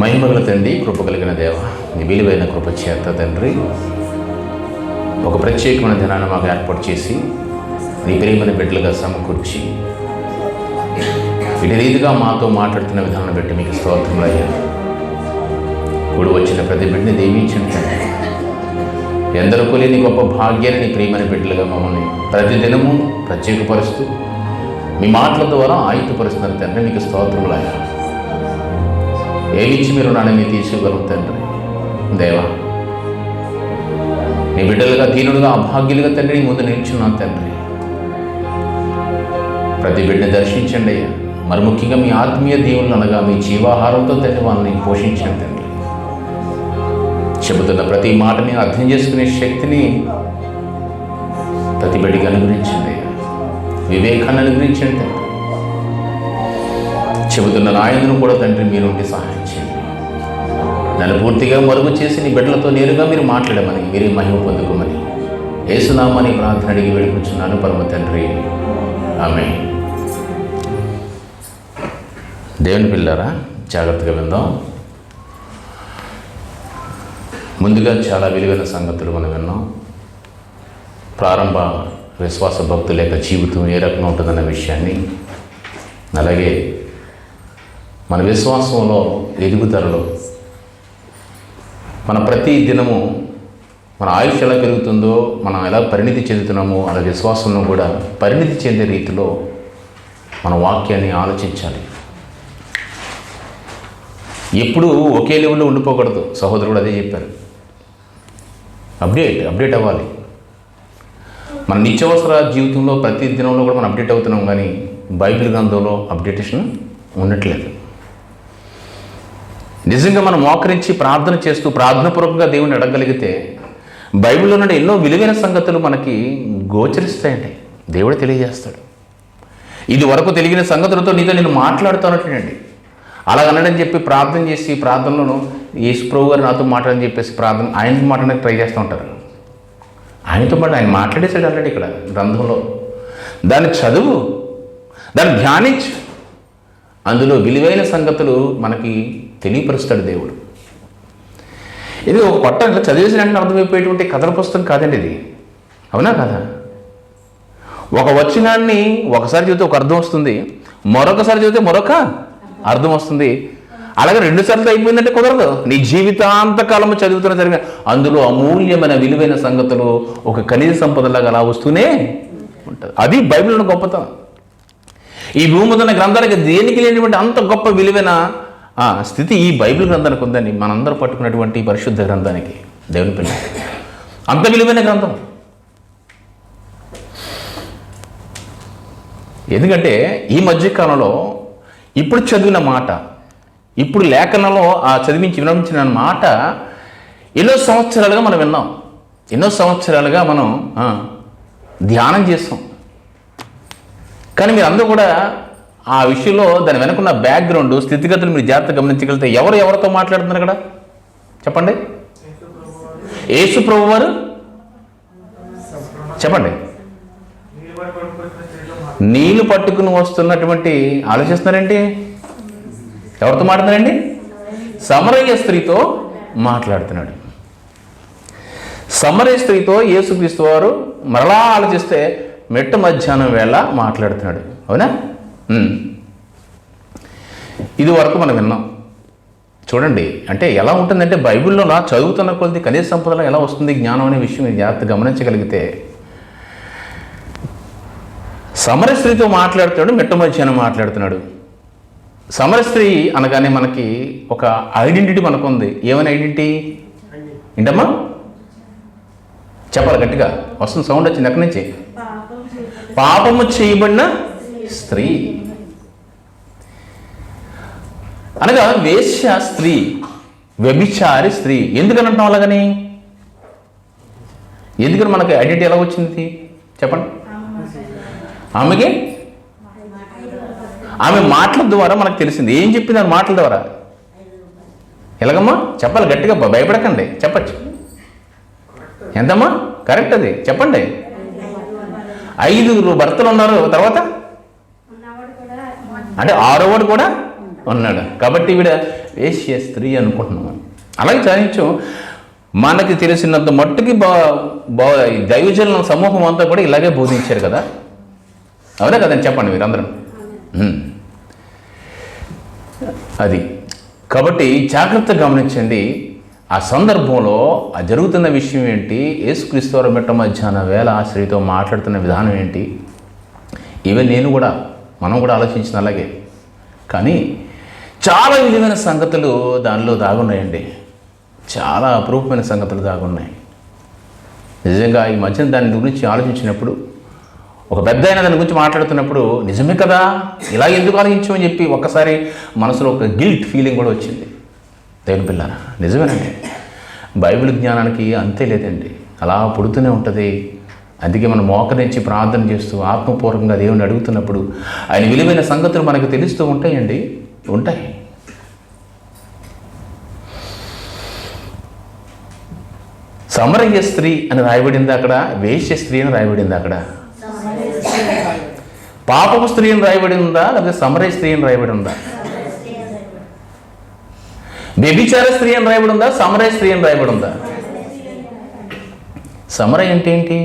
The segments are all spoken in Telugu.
మహిమగల తండ్రి, కృప కలిగిన దేవ, నీ విలువైన కృప చేత తండ్రి ఒక ప్రత్యేకమైన దినాన్ని మాకు ఏర్పాటు చేసి నీ ప్రేమని బిడ్డలుగా సమకూర్చి ఇటు రీతిగా మాతో మాట్లాడుతున్న విధానం బట్టి మీకు స్తోత్రములు అయ్యా. కూడి వచ్చిన ప్రతి బిడ్డని దీవించండి తండ్రి. ఎందరికో లేని గొప్ప భాగ్యాన్ని నీ ప్రేమని బిడ్డలుగా మమ్మల్ని ప్రతిదినము ప్రత్యేకపరుస్తూ మీ మాటల ద్వారా ఆయుధపరుస్తున్నారు తండ్రి. మీకు స్తోత్రములు అయ్యా. ఏమిచ్చి మీరు నాణ్యని తీసుకోగలం తండ్రి. దేవా, నీ బిడ్డలుగా దీనులుగా అభాగ్యులుగా తండ్రి నీ ముందు నిల్చున్నాను తండ్రి. ప్రతి బిడ్డని దర్శించండి అయ్యా. మరి ముఖ్యంగా మీ ఆత్మీయ దీవులను అనగా మీ జీవాహారంతో తండ్రి వాళ్ళని పోషించండి తండ్రి. చెబుతున్న ప్రతి మాటని అర్థం చేసుకునే శక్తిని ప్రతి బిడ్డకి అనుగ్రహించండి. వివేకాన్ని అనుగ్రహించండి తండ్రి. చెబుతున్న నాయకును కూడా తండ్రి మీరుండి సహాయం చేయండి. నన్ను పూర్తిగా మరుగు చేసి నీ బిడ్డలతో నేరుగా మీరు మాట్లాడమని, మీరే మహిమ పొందుకోమని యేసునామని ప్రార్థన అడిగి వేడుకుంటున్నాను పరమ తండ్రి. ఆమేన్. దేవుని పిల్లారా, జాగ్రత్తగా విందాం. ముందుగా చాలా విలువైన సంగతులు మనం విన్నాం. ప్రారంభ విశ్వాస భక్తుల యొక్క జీవితం ఏ రకంగా ఉంటుందన్న విషయాన్ని, అలాగే మన విశ్వాసంలో ఎదుగుదలలో మన ప్రతి దినము మన ఆయుష్ ఎలా పెరుగుతుందో, మనం ఎలా పరిణితి చెందుతున్నామో అలా విశ్వాసంలో కూడా పరిణితి చెందే రీతిలో మన వాక్యాన్ని ఆలోచించాలి. ఎప్పుడూ ఒకే లెవెల్లో ఉండిపోకూడదు. సహోదరుడు అదే చెప్పారు. అప్డేట్ అవ్వాలి. మన నిత్యావసర జీవితంలో ప్రతి దినంలో కూడా మనం అప్డేట్ అవుతున్నాం, కానీ బైబిల్ గ్రంథంలో అప్డేటేషన్ ఉండట్లేదు. నిజంగా మనం మోకరించి ప్రార్థన చేస్తూ ప్రార్థనాపూర్వకంగా దేవుని అడగగలిగితే బైబిల్లో నుండి ఎన్నో విలువైన సంగతులు మనకి గోచరిస్తాయండి. దేవుడు తెలియజేస్తాడు. ఇది వరకు తెలియని సంగతులతో నీతో నేను మాట్లాడుతానట్లేండి. అలాగనని చెప్పి ప్రార్థన చేసి ప్రార్థనలోనూ యేసు ప్రభు గారు నాతో మాట్లాడని చెప్పేసి ఆయనతో మాట్లాడడానికి ట్రై చేస్తూ ఉంటారు. ఆయనతో పాటు ఆయన మాట్లాడేసాడు ఆల్రెడీ ఇక్కడ గ్రంథంలో. దాన్ని చదువు, దాన్ని ధ్యానించు. అందులో విలువైన సంగతులు మనకి తెలియపరుస్తాడు దేవుడు. ఇది ఒక పట్టణంలో చదివేసిన అంటే అర్థమైపోయేటువంటి కథల పుస్తకం కాదండి ఇది. అవునా కదా? ఒక వచనాన్ని ఒకసారి చదివితే ఒక అర్థం వస్తుంది, మరొకసారి చదివితే మరొక అర్థం వస్తుంది. అలాగే 2 సార్లు అయిపోయిందంటే కుదరదు. నీ జీవితాంతకాలము చదువుతున్న జరిగిన అందులో అమూల్యమైన విలువైన సంగతులు ఒక ఖనిజ సంపదలాగా అలా వస్తూనే ఉంటుంది. అది బైబిల్లో గొప్పతనం. ఈ భూమి ఉన్న గ్రంథాలకి దేనికి లేనిటువంటి అంత గొప్ప విలువైన స్థితి ఈ బైబిల్ గ్రంథానికి ఉందండి. మనందరూ పట్టుకున్నటువంటి పరిశుద్ధ గ్రంథానికి, దేవుని పిల్ల అంత విలువైన గ్రంథం. ఎందుకంటే ఈ మధ్యకాలంలో ఇప్పుడు చదివిన మాట, ఇప్పుడు లేఖనంలో వినిపించిన మాట ఎన్నో సంవత్సరాలుగా మనం విన్నాం, ఎన్నో సంవత్సరాలుగా మనం ధ్యానం చేస్తాం. కానీ మీరు అందరూ కూడా ఆ విషయంలో దాని వెనకున్న బ్యాక్గ్రౌండ్ స్థితిగతులు మీరు జాగ్రత్తగా గమనించగలిగితే ఎవరితో మాట్లాడుతున్నారు ఇక్కడ చెప్పండి? యేసు ప్రభు వారు చెప్పండి. నీళ్లు పట్టుకుని వస్తున్నటువంటి ఆలోచిస్తున్నారేంటి? ఎవరితో మాట్లాడుతున్నారండి? సమరయ స్త్రీతో మాట్లాడుతున్నాడు. సమరయ స్త్రీతో యేసుక్రీస్తు వారు మరలా ఆలోచిస్తే మెట్ట మధ్యాహ్నం వేళ మాట్లాడుతున్నాడు. అవునా? ఇది వరకు మనం విన్నాం. చూడండి, అంటే ఎలా ఉంటుందంటే బైబిల్లో చదువుతున్న కొద్ది కనీస సంపదలో ఎలా వస్తుంది జ్ఞానం అనే విషయం జాగ్రత్తగా గమనించగలిగితే, సమర స్త్రీతో మాట్లాడుతున్నాడు, మెట్ట మధ్యాహ్నం మాట్లాడుతున్నాడు. సమర స్త్రీ అనగానే మనకి ఒక ఐడెంటిటీ మనకుంది. ఏమైనా ఐడెంటిటీ ఏంటమ్మా? చెప్పాలి గట్టిగా. వస్తుంది సౌండ్ వచ్చింది ఎక్కడి నుంచి? పాపము చేయబడిన స్త్రీ అనగా వేశ్య స్త్రీ, వ్యభిచారి స్త్రీ. ఎందుకని అంటాం అలాగని? ఎందుకని మనకి ఐడెంటిటీ ఎలా వచ్చింది చెప్పండి? ఆమె మాటల ద్వారా మనకు తెలిసింది. ఏం చెప్పింది ఆమె మాటల ద్వారా? ఎలాగమ్మా చెప్పాలి గట్టిగా, భయపడకండి, చెప్పచ్చు. ఎంతమ్మా కరెక్ట్? అది చెప్పండి. 5 భర్తలు ఉన్నారు, తర్వాత అంటే 6వ వాడు కూడా ఉన్నాడు. కాబట్టి వేశ్య స్త్రీ అనుకుంటున్నాం. అలాగే చాలించు మనకి తెలిసినంత మట్టుకి దైవజనుల సమూహం అంతా కూడా ఇలాగే బోధించారు కదా, అవునా కదండి? చెప్పండి మీరందరూ. అది కాబట్టి జాగ్రత్తగా గమనించండి. ఆ సందర్భంలో ఆ జరుగుతున్న విషయం ఏంటి, యేసుక్రీస్తు వారు మిట్ట మధ్యాహ్న వేళ ఆ స్త్రీతో మాట్లాడుతున్న విధానం ఏంటి, ఇవే మనం కూడా ఆలోచించిన అలాగే. కానీ చాలా విలువైన సంగతులు దానిలో దాగున్నాయండి. చాలా అపురూపమైన సంగతులు దాగున్నాయి. నిజంగా ఈ మధ్యన దాని గురించి ఆలోచించినప్పుడు, ఒక పెద్ద అయిన దాని గురించి మాట్లాడుతున్నప్పుడు నిజమే కదా, ఇలా ఎందుకు ఆలోచించామని చెప్పి ఒక్కసారి మనసులో ఒక గిల్ట్ ఫీలింగ్ కూడా వచ్చింది. దేవుని పిల్లారా, నిజమేనండి. బైబిల్ జ్ఞానానికి అంతే లేదండి, అలా పుడుతూనే ఉంటుంది. అందుకే మనం మోకరించి ప్రార్థన చేస్తూ ఆత్మపూర్వకంగా దేవుని అడుగుతున్నప్పుడు ఆయన విలువైన సంగతులు మనకు తెలుస్తూ ఉంటాయండి, ఉంటాయి. సమరయ్య స్త్రీ అని రాయబడింది అక్కడ, వేశ్య స్త్రీ అని రాయబడింది అక్కడ, పాపపు స్త్రీ అని రాయబడి ఉందా, లేకపోతే సమరయ్య స్త్రీ అని రాయబడి ఉందా? వ్యభిచార స్త్రీ అని రాయబడి ఉందా, సమరయ్య స్త్రీ అని రాయబడి ఉందా? సమరయ్య అంటే ఏంటి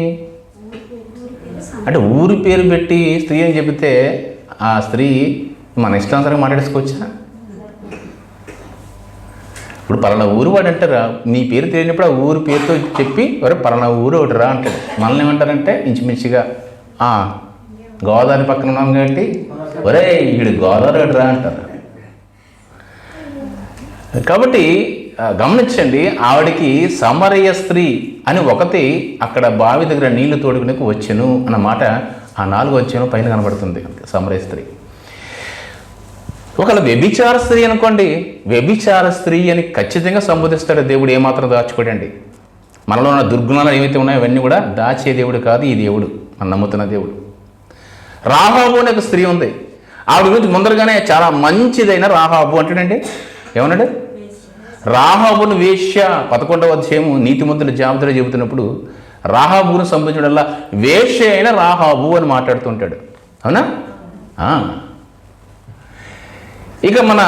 అంటే ఊరి పేరు పెట్టి స్త్రీ అని చెబితే ఆ స్త్రీ మన ఇష్టానుసారంగా మాట్లాడేసుకోవచ్చా? ఇప్పుడు పలానా ఊరు వాడు అంటారా, నీ పేరు తెలియనప్పుడు ఆ ఊరి పేరుతో చెప్పి ఒరే పలానా ఊరు ఒకటి రా అంటాడు. మనల్ని ఏమంటారంటే ఇంచుమించుగా గోదావరి పక్కన ఉన్నాం కాబట్టి ఒరే వీడు గోదావరి ఒకటి రా అంటారు. కాబట్టి గమనించండి, ఆవిడికి సమరయ్య స్త్రీ అని ఒకటి అక్కడ బావి దగ్గర నీళ్లు తోడుకునేకు వచ్చెను అన్నమాట. ఆ 4వ అధ్యాయం పైన కనబడుతుంది సమరయ్య స్త్రీ. ఒకవేళ వ్యభిచార స్త్రీ అనుకోండి, వ్యభిచార స్త్రీ అని ఖచ్చితంగా సంబోధిస్తాడు దేవుడు, ఏమాత్రం దాచుకోడండి. మనలో ఉన్న దుర్గుణాలు ఏవైతే ఉన్నాయో అవన్నీ కూడా దాచే దేవుడు కాదు ఈ దేవుడు, మనం నమ్ముతున్న దేవుడు. రాహాబు అనే ఒక స్త్రీ ఉంది, ఆవిడ గురించి ముందరగానే చాలా మంచిదైన రాహాబు అంటాడండి. ఏమన్నాడు? రాహాబును వేశ్య 11వ అధ్యాయము నీతిమంతుల జాబితాలో చెబుతున్నప్పుడు రాహాబును సంబంధించిన వేశ్య అయిన రాహాబు అని మాట్లాడుతుంటాడు. అవునా? ఇక మన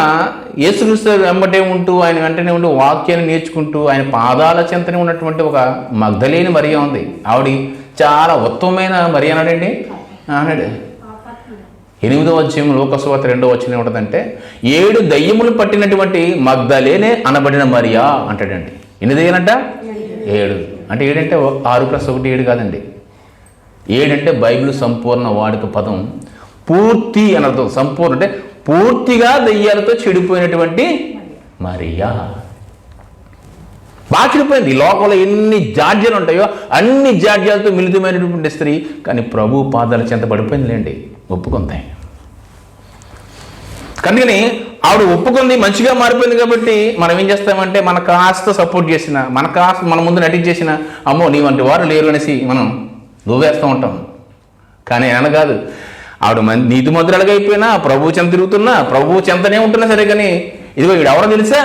యేసుక్రీస్తు వెంబటే ఉంటూ ఆయన వెంటనే ఉంటూ వాక్యాన్ని నేర్చుకుంటూ ఆయన పాదాల చెంతనే ఉన్నటువంటి ఒక మగ్ధలేని మరియ ఉంది. ఆవిడ చాలా ఉత్తమమైన మరియ అన్నాడండి. అన్నాడు 8వ అధ్యాయం లోకసువార్త 2వ వచనం ఉంటుందంటే 7 దయ్యములు పట్టినటువంటి మగ్ధలేనే అనబడిన మరియా అంటాడండి. ఎన్ని దయ్యాలంట? 7. అంటే 7 అంటే 6 + 1 7 కాదండి. 7 అంటే బైబిల్ సంపూర్ణ వాడుక పదం. పూర్తి అని అర్థం. సంపూర్ణ అంటే పూర్తిగా దయ్యాలతో చెడిపోయినటువంటి మరియా. బాగా చెడిపోయింది. లోకంలో ఎన్ని జాడ్యాలు ఉంటాయో అన్ని జాడ్యాలతో మిళితమైనటువంటి స్త్రీ, కానీ ప్రభు పాదాల చెంత పడిపోయిందిలేండి, ఒప్పుకుంది. కానీ ఆవిడ ఒప్పుకుంది, మంచిగా మారిపోయింది. కాబట్టి మనం ఏం చేస్తామంటే మన కాస్త సపోర్ట్ చేసిన, మన ముందు నటించేసిన, అమ్మో నీ వంటి వారు లేరు అనేసి మనం దువ్వేస్తూ ఉంటాం. కానీ ఆయన కాదు, ఆవిడ నీతి మంత్రులుగా అయిపోయినా, ప్రభు చెంత తిరుగుతున్నా, ప్రభు చెంతనే ఉంటున్నా సరే, కానీ ఇదిగో వీడు ఎవరో తెలుసా,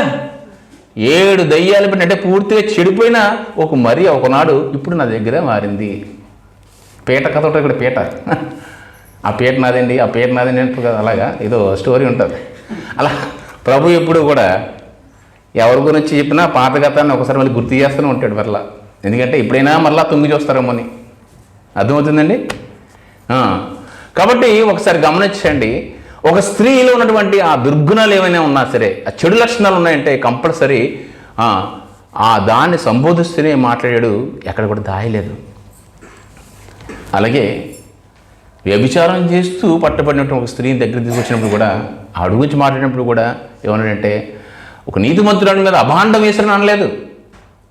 7 దయ్యాలు పెట్టి అంటే పూర్తిగా చెడిపోయిన ఒక మరియ ఒకనాడు ఇప్పుడు నా దగ్గర మారింది. పీట కథ ఉంటుంది ఇక్కడ, పీట ఆ పీట నాదండి, ఆ పీట నాదండి అంటారు కదా, అలాగా ఏదో స్టోరీ ఉంటుంది. అలా ప్రభు ఎప్పుడు కూడా ఎవరి గురించి చెప్పినా పాత గతాన్ని ఒకసారి మళ్ళీ గుర్తు చేస్తూనే ఉంటాడు మరలా. ఎందుకంటే ఎప్పుడైనా మరలా తొంగి చూస్తారేమో అని. అర్థమవుతుందండి? కాబట్టి ఒకసారి గమనించండి, ఒక స్త్రీలో ఉన్నటువంటి ఆ దుర్గుణాలు ఏమైనా ఉన్నా సరే, ఆ చెడు లక్షణాలు ఉన్నాయంటే కంపల్సరీ దాన్ని సంబోధిస్తూనే మాట్లాడాడు, ఎక్కడ కూడా దాయలేదు. అలాగే వ్యభిచారం చేస్తూ పట్టబడినటువంటి ఒక స్త్రీని దగ్గర తీసుకొచ్చినప్పుడు కూడా, ఆవిడ గురించి మాట్లాడినప్పుడు కూడా ఏమన్నాడంటే, ఒక నీతిమంతురాలి మీద అభాండం వేసారని అనలేదు,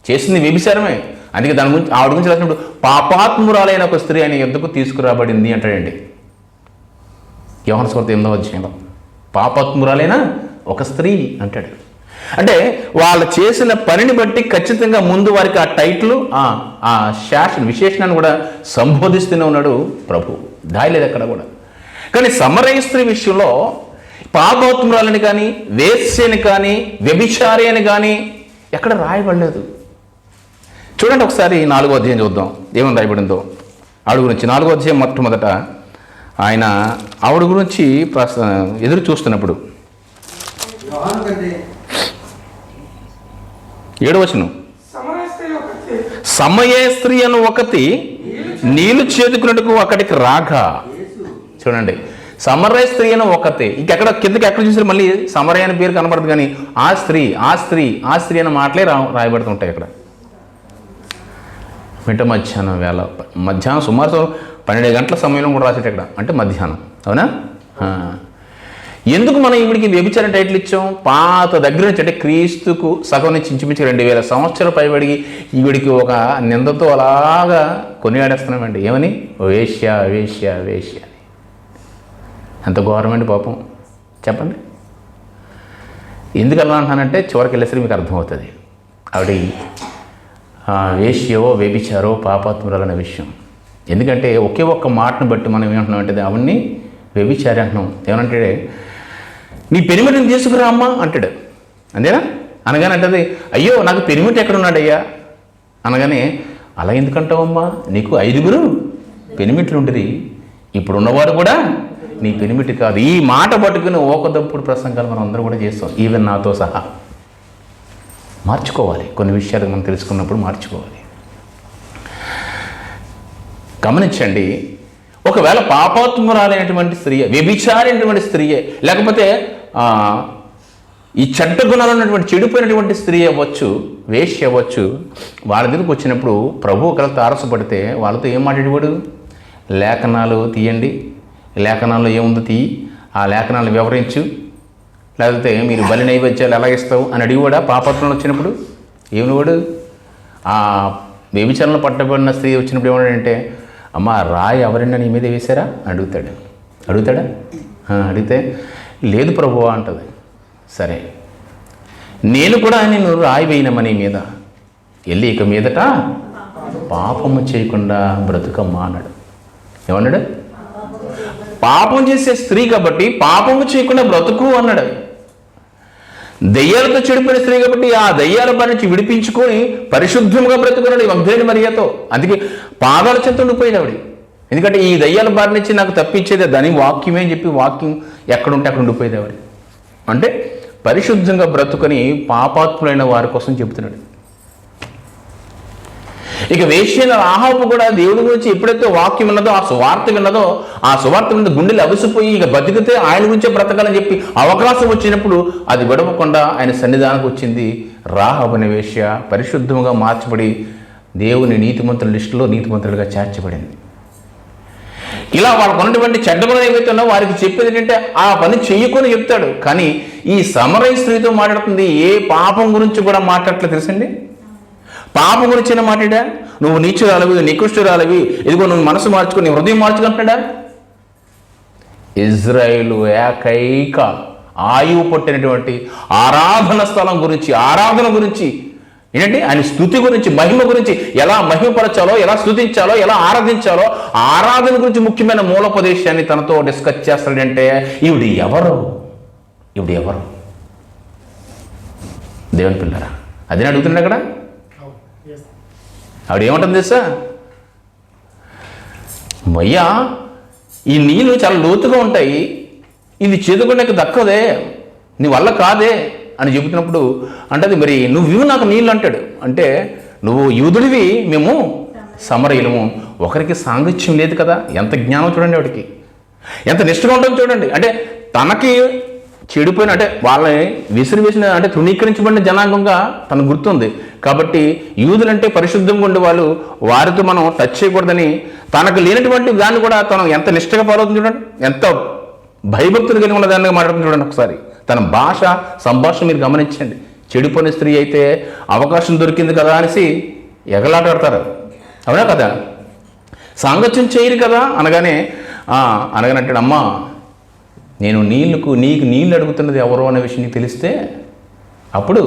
చేసింది వ్యభిచారమే. అందుకే దాని గురించి ఆవిడ గురించి రాసినప్పుడు పాపాత్మురాలైన ఒక స్త్రీ ఆయన యుద్ధకు తీసుకురాబడింది అంటాడండి. యోహాను సువార్త 8వ అధ్యాయంలో పాపాత్మురాలైన ఒక స్త్రీ అంటాడు. అంటే వాళ్ళు చేసిన పనిని బట్టి ఖచ్చితంగా ముందు వారికి ఆ టైటిల్, ఆ విశేషణాన్ని కూడా సంబోధిస్తూనే ఉన్నాడు ప్రభు, దాయలేదు ఎక్కడ కూడా. కానీ సమరయ స్త్రీ విషయంలో పాపాత్మురాలని కానీ, వేశ్యని కానీ, వ్యభిచారి అని కానీ ఎక్కడ రాయబడలేదు. చూడండి ఒకసారి 4వ అధ్యాయం చూద్దాం, ఏమని రాయబడిందో ఆవిడ గురించి. 4వ అధ్యాయం మొట్టమొదట ఆయన ఆవిడ గురించి ఎదురు చూస్తున్నప్పుడు 7వ వచనం. సమయ స్త్రీ అను ఒకటి నీళ్లు చేదుకున్నట్టుకు అక్కడికి రాగా. చూడండి, సమరయ స్త్రీ అని ఒకతే. ఇంకెక్కడ కిందకి ఎక్కడ చూసారు మళ్ళీ సమరయ అనే పేరు కనబడదు, కానీ ఆ స్త్రీ అనే మాటలే రాయబడుతుంటాయి ఇక్కడ. మిట్ట మధ్యాహ్నం వేళ, మధ్యాహ్నం సుమారు 12 గంటల సమయంలో కూడా రాసేట ఇక్కడ, అంటే మధ్యాహ్నం. అవునా? ఎందుకు మనం ఈవిడికి వ్యభిచారం టైటిల్ ఇచ్చాం? పాత దగ్గర నుంచి, అంటే క్రీస్తుకు సగం నుంచి ఇంచుమించు 2000 సంవత్సరాలు పైబడికి ఈవిడికి ఒక నిందతో అలాగా కొనియాడేస్తున్నామండి. ఏమని? వేశ్య వేశ్య వేశ్య అని. ఎంత ఘోరమండి పాపం, చెప్పండి. ఎందుకు అలా అంటున్నానంటే చివరికి వెళ్ళేసరికి మీకు అర్థమవుతుంది ఆవిడ వేశ్యవో వ్యభిచారో పాపాత్మురాలనే విషయం. ఎందుకంటే ఒకే ఒక్క మాటను బట్టి మనం ఏమంటున్నాం అంటే ఆవిడ్ని వ్యభిచారి అంటున్నాం. ఏమనంటే, నీ పెనిమిటిని తీసుకురా అమ్మా అంటాడు. అంతేనా? అనగానే అంటది, అయ్యో నాకు పెనిమిటి ఎక్కడున్నాడయ్యా అనగానే, అలా ఎందుకంటావమ్మా, నీకు 5 పెనిమిట్లు ఉంటుంది, ఇప్పుడున్నవాడు కూడా నీ పెనిమిటి కాదు. ఈ మాట పట్టుకుని ఓకదప్పుడు ప్రసంగాలు మనం అందరూ కూడా చేస్తాం, ఈవెన్ నాతో సహా. మార్చుకోవాలి, కొన్ని విషయాలు మనం తెలుసుకున్నప్పుడు మార్చుకోవాలి. గమనించండి, ఒకవేళ పాపాత్మురాలైనటువంటి స్త్రీయే, వ్యభిచారైనటువంటి స్త్రీయే, లేకపోతే ఈ చెడ్డ గుణాలు ఉన్నటువంటి చెడిపోయినటువంటి స్త్రీ అవ్వచ్చు, వేశ్య అవ్వచ్చు, వాళ్ళ దగ్గరకు వచ్చినప్పుడు ప్రభు ఒకవేళ తారసపడితే వాళ్ళతో ఏం మాట్లాడేవాడు? లేఖనాలు తీయండి, లేఖనాల్లో ఏముందో తీయి, ఆ లేఖనాలు వివరించు, లేకపోతే మీరు బలి నైవేద్యాలు ఎలా ఇస్తావు అని అడిగివాడా? పాపాత్మలు వచ్చినప్పుడు ఏమనివాడు? ఆ వ్యభిచారంలో పట్టబడిన స్త్రీ వచ్చినప్పుడు ఏమన్నాడంటే, అమ్మ రాయి ఎవరైనా నీ మీద వేశారా అడుగుతాడా? అడిగితే లేదు ప్రభువా అంటది. సరే, నేను కూడా నిన్ను రాయి వేయినమ్మా నీ మీద, వెళ్ళి ఇక మీదట పాపము చేయకుండా బ్రతుకమ్మా అన్నాడు. ఏమన్నాడు? పాపం చేసే స్త్రీ కాబట్టి పాపము చేయకుండా బ్రతుకు అన్నాడు. దయ్యాలతో చెడిపోయిన స్త్రీ కాబట్టి ఆ దయ్యాల బారి నుంచి విడిపించుకొని పరిశుద్ధంగా బ్రతుకున్నాడు మగ్ధలేని మరియతో. అందుకే పాదాల చెంత ఉండిపోయాడు ఆవిడ. ఎందుకంటే ఈ దయ్యాల బారి నుంచి నాకు తప్పించేది దాని వాక్యమే అని చెప్పి వాక్యం ఎక్కడుంటే అక్కడ ఉండిపోయేది ఆవిడ. అంటే పరిశుద్ధంగా బ్రతుకొని పాపాత్ములైన వారి కోసం చెబుతున్నాడు. ఇక వేశ్యల ఆహాపు కూడా దేవుడి గురించి ఎప్పుడైతే వాక్యం ఉన్నదో, ఆ సువార్త విన్నదో, ఆ సువార్త మీద గుండెలు అవిసిపోయి ఇక బతికితే ఆయన గురించే బ్రతకాలని చెప్పి అవకాశం వచ్చినప్పుడు అది విడవకుండా ఆయన సన్నిధానికి వచ్చింది. రాహాబు అనే వేశ్య పరిశుద్ధంగా మార్చబడి దేవుని నీతిమంతుల లిస్టులో నీతిమంతులుగా చేర్చబడింది. ఇలా వాళ్ళకు ఉన్నటువంటి చెడ్డగుణం ఏవైతే ఉన్నా వారికి చెప్పేది ఏంటంటే ఆ పని చెయ్యకొని చెప్తాడు. కానీ ఈ సమరయ స్త్రీతో మాట్లాడుతుంది ఏ పాపం గురించి కూడా మాట్లాడట్లేదు తెలుసండి. పాపం గురించి మాట్లాడా? నువ్వు నీచురాలవి, నికృష్టురాలవి, ఇదిగో నువ్వు మనసు మార్చుకుని నీ హృదయం మార్చుకుంటున్నాడా? ఇజ్రాయేలు ఏకైక ఆయువు పట్టినటువంటి ఆరాధన స్థలం గురించి, ఆరాధన గురించి ఏంటంటే ఆయన స్తుతి గురించి, మహిమ గురించి, ఎలా మహిమపరచాలో, ఎలా స్తుతించాలో, ఎలా ఆరాధించాలో, ఆరాధన గురించి ముఖ్యమైన మూలోపదేశాన్ని తనతో డిస్కస్ చేస్తాడంటే ఈవిడ ఎవరు? దేవుని పిల్లరా, అదే అడుగుతున్నాడు అక్కడ. ఆవిడ ఏమంటుంది తెలుసా? మయ్యా ఈ నీళ్ళు చాలా లోతుగా ఉంటాయి, ఇది చేదుకునేకి దక్కదే, నీ వల్ల కాదే అని చెబుతున్నప్పుడు అంటది, మరి నువ్వు నాకు నీళ్ళు అంటాడు. అంటే నువ్వు యూదుడివి, మేము సమరయులము, ఒకరికి సాంగత్యం లేదు కదా. ఎంత జ్ఞానం చూడండి ఆవిడికి, ఎంత నిష్ఠగా ఉంటుందో చూడండి. అంటే తనకి చెడిపోయిన, అంటే వాళ్ళని విసిరివేసిన, అంటే తృణీకరించబడిన జనాంగంగా తనకు గుర్తుంది. కాబట్టి యూదులంటే పరిశుద్ధంగా ఉండే వాళ్ళు, వారితో మనం టచ్ చేయకూడదని తనకు లేనటువంటి దాన్ని కూడా తను ఎంత నిష్ఠగా ఫాలో అవుతుంది చూడండి, ఎంత భయభక్తులు కలిగి ఉన్న దాన్ని మాట్లాడుతుంది చూడండి. ఒకసారి తన భాష సంభాషణ మీరు గమనించండి. చెడిపోయిన స్త్రీ అయితే అవకాశం దొరికింది కదా అనేసి ఎగలాటాడతారు, అవునా కదా? సాంగత్యం చేయరు కదా అనగానే అంటాడు, అమ్మా నేను నీకు నీళ్ళు అడుగుతున్నది ఎవరో అనే విషయం నీకు తెలిస్తే అప్పుడు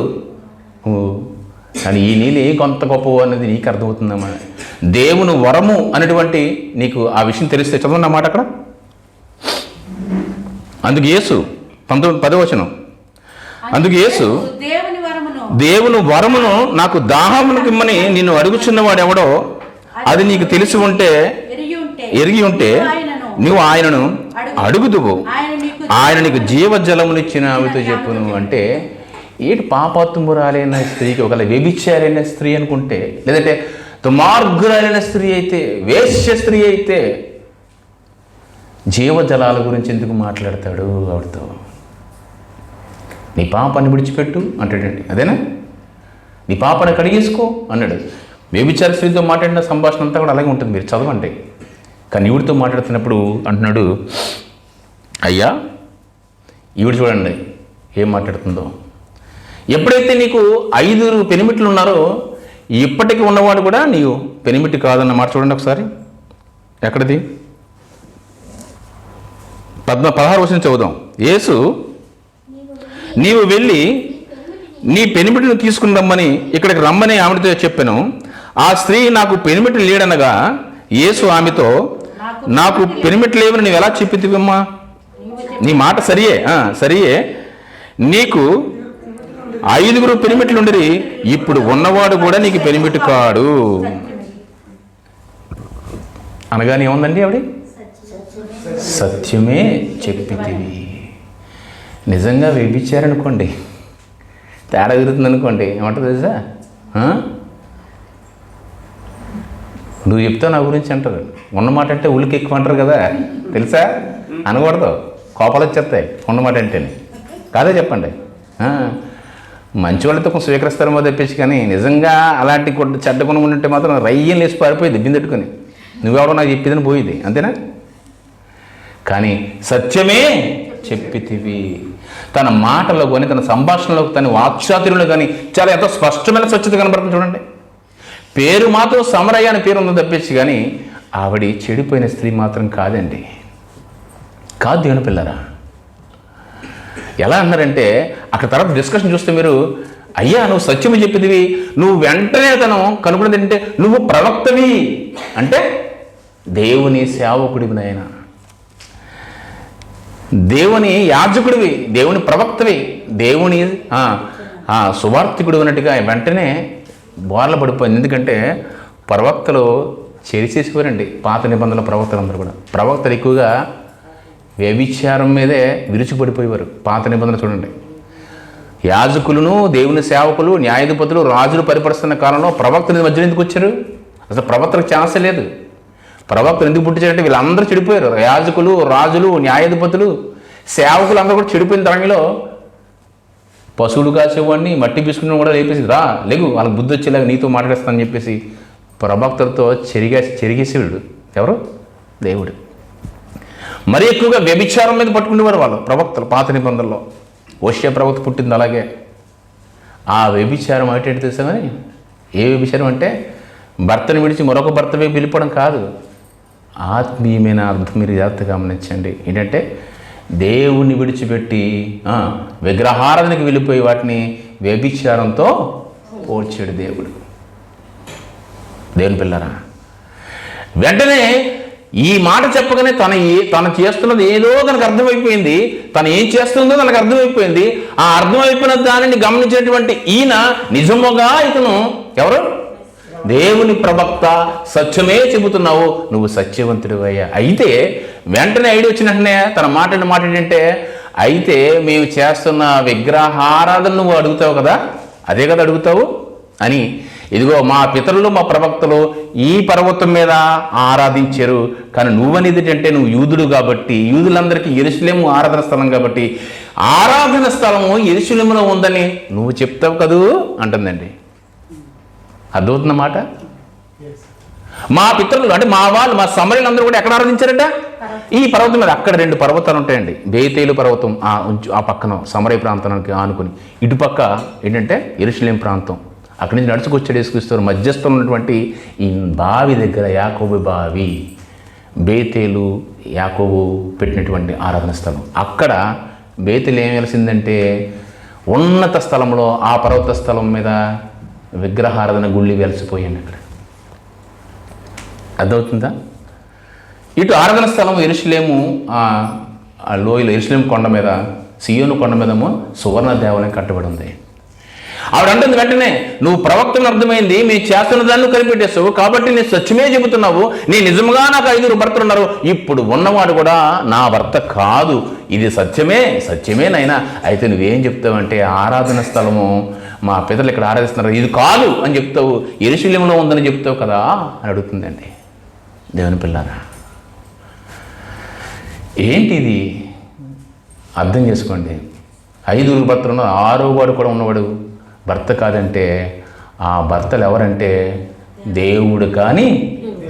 కానీ ఈ నీళ్ళు ఏ కొంత గొప్ప అనేది నీకు అర్థమవుతుందమ్మా. దేవుని వరము అనేటువంటి నీకు ఆ విషయం తెలిస్తే, చదవండి అన్నమాట అక్కడ. అందుకు యేసు 10వ వచనం, అందుకు యేసు దేవుని వరమును నాకు దాహమునకు ఇమ్మని నిన్ను అడుగుచున్నవాడు ఎవడో అది నీకు తెలిసి ఉంటే, ఎరిగి ఉంటే నువ్వు ఆయనను అడుగుదువు, ఆయన నీకు జీవజలమునిచ్చిన ఆవితో చెప్పును. అంటే ఏంటి పాపాత్మురాలైన స్త్రీకి ఒకవేళ వ్యభిచారైన స్త్రీ అనుకుంటే, లేదంటే దుర్మార్గురాలైన స్త్రీ అయితే, వేశ్య స్త్రీ అయితే జీవజలాల గురించి ఎందుకు మాట్లాడతాడు ఆవిడతో? నీ పాపాన్ని విడిచిపెట్టు అంటాడండి, అదేనా? నీ పాపాన్ని కడిగేసుకో అన్నాడు. వ్యభిచార స్త్రీతో మాట్లాడిన సంభాషణ అంతా కూడా అలాగే ఉంటుంది, మీరు చదవండి. కానీ ఈవిడితో మాట్లాడుతున్నప్పుడు అంటున్నాడు, అయ్యా ఈవిడ చూడండి ఏం మాట్లాడుతుందో. ఎప్పుడైతే నీకు 5 పెనిమిట్లు ఉన్నారో ఇప్పటికీ ఉన్నవాడు కూడా నీవు పెనిమిటి కాదన్న మాట చూడండి ఒకసారి. ఎక్కడిది? 16 వచనం చదువుదాం. యేసు, నీవు వెళ్ళి నీ పెనిమిటిని తీసుకుని రమ్మని ఇక్కడికి రమ్మని ఆమెతో చెప్పాను. ఆ స్త్రీ నాకు పెనిమిటి లేడనగా యేసు ఆమెతో, నాకు పెనిమిటి లేవని నువ్వు ఎలా చెప్పితివమ్మా? నీ మాట సరియే, సరియే, నీకు 5 పెనిమిట్లు ఉండరి, ఇప్పుడు ఉన్నవాడు కూడా నీకు పెనిమిటి కాడు అనగానే ఏముందండి ఆవిడ? సత్యమే చెప్పితివి. నిజంగా వ్యభిచారనుకోండి, తేడా తిరుగుతుంది అనుకోండి, ఏమంటుంది తెలుసా? నువ్వు చెప్తావు నా గురించి అంటారు. ఉన్నమాట అంటే ఉలికి ఎక్కువ అంటారు కదా, తెలుసా? అనకూడదు, కోపాలు వచ్చేస్తాయి ఉన్నమాట అంటేనే. కాదే చెప్పండి. మంచి వాళ్ళతో కొంచెం స్వీకరిస్తారేమో తెప్పించి, కానీ నిజంగా అలాంటి చెడ్డ గుణం ఉంటే మాత్రం రయ్యం లేచి పారిపోయింది బిందెట్టుకొని. నువ్వెవడో నాకు చెప్పేదని పోయింది, అంతేనా? కానీ సత్యమే చెప్పితివి. తన మాటలో కానీ, తన సంభాషణలో, తన వాక్చాతుర్యంలో కానీ చాలా ఎంతో స్పష్టమైన స్వచ్ఛత కనబడుతుంది చూడండి. పేరు మాత్రం సమరయ్య అని పేరు ఉందో తప్పించి, కానీ ఆవిడ చెడిపోయిన స్త్రీ మాత్రం కాదండి. కాదు దేవుని పిల్లరా. ఎలా అన్నారంటే అక్కడ తర్వాత డిస్కషన్ చూస్తే మీరు, అయ్యా నువ్వు సత్యము చెప్పిదివి, నువ్వు వెంటనే తను కనుగొన్నది ఏంటంటే నువ్వు ప్రవక్తవి, అంటే దేవుని సేవకుడివి నాయన, దేవుని యాజకుడివి, దేవుని ప్రవక్తవి, దేవుని సువార్థికుడు అన్నట్టుగా వెంటనే బోర్ల పడిపోయింది. ఎందుకంటే ప్రవక్తలు చేసేసేవారండి పాత నిబంధనల ప్రవక్తలందరూ కూడా. ప్రవక్తలు ఎక్కువగా వ్యభిచారం మీదే విరుచుపడిపోయేవారు పాత నిబంధనలు చూడండి. యాజకులను, దేవుని సేవకులు, న్యాయాధిపతులు, రాజులు పరిపరుస్తున్న కాలంలో ప్రవక్తలు మధ్యలో ఎందుకు వచ్చారు? అసలు ప్రవక్తలకు ఛాన్సే లేదు. ప్రవక్తలు ఎందుకు పుట్టించారంటే వీళ్ళందరూ చెడిపోయారు. యాజకులు, రాజులు, న్యాయాధిపతులు, సేవకులు అందరూ కూడా చెడిపోయిన దానిలో పశువులు కాసేవాడిని మట్టి పీసుకుని కూడా లేపేసి, రా లేగు వాళ్ళకి బుద్ధి వచ్చేలాగా నీతో మాట్లాడేస్తానని చెప్పేసి ప్రవక్తలతో చెరిగేసేవాడు ఎవరు? దేవుడు. మరీ ఎక్కువగా వ్యభిచారం మీద పట్టుకునేవారు వాళ్ళు ప్రవక్తలు పాత నిబంధనలో. ఓషియా ప్రవక్త పుట్టింది అలాగే. ఆ వ్యభిచారం అంటే తెలుసామని, ఏ వ్యభిచారం అంటే భర్తను విడిచి మరొక భర్త వైపు వెళ్ళిపోవడం కాదు. ఆత్మీయమైన అర్థం మీరు జాగ్రత్తగా గమనించండి. ఏంటంటే దేవుణ్ణి విడిచిపెట్టి విగ్రహారాధనకి వెళ్ళిపోయి వాటిని వ్యభిచారంతో పోల్చాడు దేవుడు. దేవుని పిల్లరా, వెంటనే ఈ మాట చెప్పగానే తను చేస్తున్నది ఏదో తనకు అర్థమైపోయింది. తను ఏం చేస్తుందో తనకు అర్థమైపోయింది. ఆ అర్థమైపోయిన దానిని గమనించినటువంటి ఈయన నిజముగా ఇతను ఎవరు? దేవుని ప్రవక్త, సత్యమే చెబుతున్నావు, నువ్వు సత్యవంతుడు అయ్యా. అయితే వెంటనే ఐడియా వచ్చిన వెంటనే తన మాట ఏంటంటే, అయితే మేము చేస్తున్న విగ్రహారాధన నువ్వు అడుగుతావు కదా, అదే కదా అడుగుతావు అని, ఇదిగో మా పితరులు, మా ప్రవక్తలు ఈ పర్వతం మీద ఆరాధించారు, కానీ నువ్వనేది అంటే నువ్వు యూదుడు కాబట్టి, యూదులందరికీ యెరూషలేము ఆరాధన స్థలం కాబట్టి ఆరాధన స్థలము యెరూషలేములో ఉందని నువ్వు చెప్తావు కదూ అంటుందండి. అర్థమవుతున్నమాట. మా పితరులు అంటే మా వాళ్ళు, మా సమరయులందరూ కూడా ఎక్కడ ఆరాధించారట? ఈ పర్వతం మీద. అక్కడ 2 పర్వతాలు ఉంటాయండి. బేతేలు పర్వతం ఆ పక్కన సమరయ ప్రాంతానికి ఆనుకుని, ఇటుపక్క ఏంటంటే యెరూషలేం ప్రాంతం. అక్కడి నుంచి నడుచుకొచ్చాడు యేసుక్రీస్తు. మధ్యస్థంలో ఉన్నటువంటి ఈ బావి దగ్గర, యాకోబు బావి, బేతేలు యాకోబు పెట్టినటువంటి ఆరాధన స్థలం. అక్కడ బేతేలు ఏం వెలిసిందంటే ఉన్నత స్థలంలో, ఆ పర్వత స్థలం మీద విగ్రహారాధన గుళ్ళు వెలిసిపోయాను అక్కడ. అర్థమవుతుందా? ఇటు ఆరాధన స్థలం యెరూషలేము లోయలో, యెరూషలేము కొండ మీద, సియోను కొండ మీదేమో సువర్ణ దేవాలయం కట్టబడి ఉంది. ఆవిడ అంటుంది వెంటనే, నువ్వు ప్రవక్తను అర్థమైంది, మేము చేస్తున్న దాన్ని కనిపెట్టేస్తావు, కాబట్టి నేను సత్యమే చెబుతున్నావు, నీ నిజంగా నాకు 5 భర్తలు ఉన్నారు, ఇప్పుడు ఉన్నవాడు కూడా నా భర్త కాదు, ఇది సత్యమే నైనా. అయితే నువ్వేం చెప్తావంటే ఆరాధన స్థలము మా పితరులు ఇక్కడ ఆరాధిస్తున్నారు, ఇది కాదు అని చెప్తావు, యెరూషలేములో ఉందని చెప్తావు కదా అని అడుగుతుందండి. దేవుని పిల్లారా, ఏంటిది అర్థం చేసుకోండి. 5 భర్తలు ఉన్న 6వ వాడు కూడా ఉన్నవాడు భర్త కాదంటే ఆ భర్తలు ఎవరంటే దేవుడు కానీ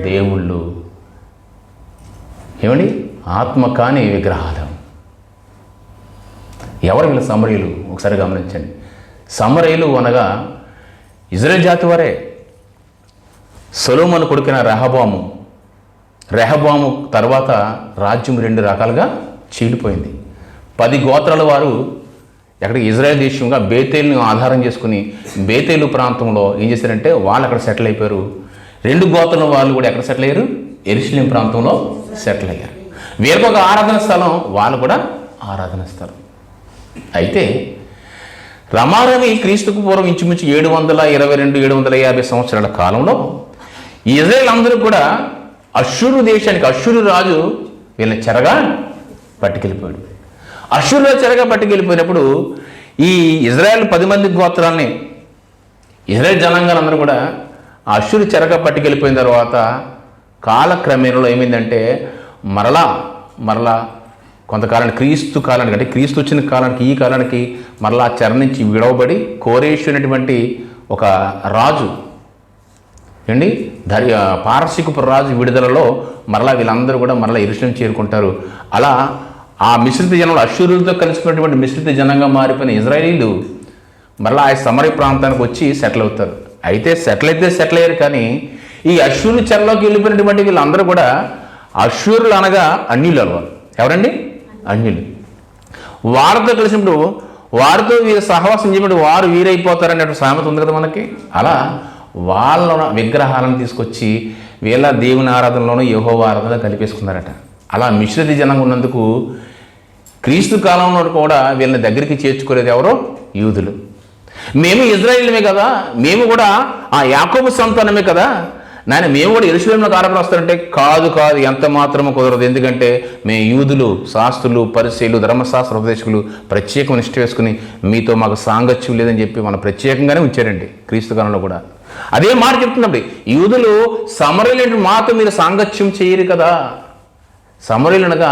దేవుళ్ళు, ఏమండి, ఆత్మ కాని విగ్రహాలు. ఎవరు వీళ్ళ సమరయులు? ఒకసారి గమనించండి. సమరయులు అనగా ఇజ్రాయేల్ జాతి వారే. సొలొమోను కొడుకున రెహబాము తర్వాత రాజ్యం 2 రకాలుగా చీలిపోయింది. 10 గోత్రాల వారు ఎక్కడికి ఇజ్రాయెల్ దేశంగా బేతేలును ఆధారం చేసుకుని బేతేలు ప్రాంతంలో ఏం చేశారంటే వాళ్ళు అక్కడ సెటిల్ అయిపోయారు. 2 గోత్రాల వాళ్ళు కూడా ఎక్కడ సెటిల్ అయ్యారు? యెరూషలేం ప్రాంతంలో సెటిల్ అయ్యారు. వీరికొక ఆరాధన స్థలం, వాళ్ళు కూడా ఆరాధన స్థలం. అయితే రమారమి క్రీస్తుకు పూర్వం ఇంచుమించు 722-750 సంవత్సరాల కాలంలో ఇజ్రాయేల్ అందరూ కూడా అష్షూరు దేశానికి, అష్షూరు రాజు వీళ్ళని చెరగా పట్టుకెళ్ళిపోయాడు. అష్షూరులో చెరగా పట్టుకెళ్ళిపోయినప్పుడు ఈ ఇజ్రాయేల్ 10 మంది గోత్రాలని, ఇజ్రాయేల్ జనాంగాలందరూ కూడా ఆ అష్షూరు చెరగా పట్టుకెళ్ళిపోయిన తర్వాత కాలక్రమేణలో ఏమైందంటే మరలా కొంతకాలానికి, క్రీస్తు కాలానికి, అంటే క్రీస్తు వచ్చిన కాలానికి ఈ కాలానికి మరలా చెర నుంచి విడవబడి కోరేషు అనేటువంటి ఒక రాజు ఏండి పారసీకపు రాజు విడుదలలో మరలా వీళ్ళందరూ కూడా మరలా యెరూషలేం చేరుకుంటారు. అలా ఆ మిశ్రిత జనంలో అష్షూరులతో కలిసిపోయినటువంటి మిశ్రిత జనంగా మారిపోయిన ఇజ్రాయేలీలు మరలా ఆ సమరయ ప్రాంతానికి వచ్చి సెటిల్ అవుతారు. అయితే సెటిల్ అయ్యారు. కానీ ఈ అష్షూరు చెరలోకి వెళ్ళిపోయినటువంటి వీళ్ళందరూ కూడా అష్షూరులు అనగా అన్యులు అలవారు. ఎవరండి? అన్యులు. వారితో కలిసినప్పుడు వారితో వీరు సహవాసం చేయబడి వారు వీరైపోతారనేటువంటి సామెత ఉంది కదా మనకి. అలా వాళ్ళ విగ్రహాలను తీసుకొచ్చి వీళ్ళ దేవుని ఆరాధనలోనూ యెహోవా ఆరాధన కలిపేసుకున్నారట. అలా మిశ్రిత జనంగా ఉన్నందుకు క్రీస్తు కాలంలో కూడా వీళ్ళని దగ్గరికి చేర్చుకోలేదు ఎవరో? యూదులు. మేము ఇజ్రాయేలుమే కదా, మేము కూడా ఆ యాకోబు సంతానమే కదా నాయన, మేము కూడా యెరూషలేములోకి ఆరాధన వస్తారంటే కాదు, ఎంత మాత్రమూ కుదరదు. ఎందుకంటే మేము యూదులు, శాస్త్రులు, పరిసయ్యులు, ధర్మశాస్త్ర ఉపదేశకులు ప్రత్యేకమైన నిష్ఠ వేసుకుని మీతో మాకు సాంగత్యం లేదని చెప్పి మనం ప్రత్యేకంగానే ఉంచారండి క్రీస్తు కాలంలో కూడా. అదే మాట చెప్తున్నాండి, యూదులు సమరయులు మాతో మీరు సాంగత్యం చేయరు కదా. సమరయులు అనగా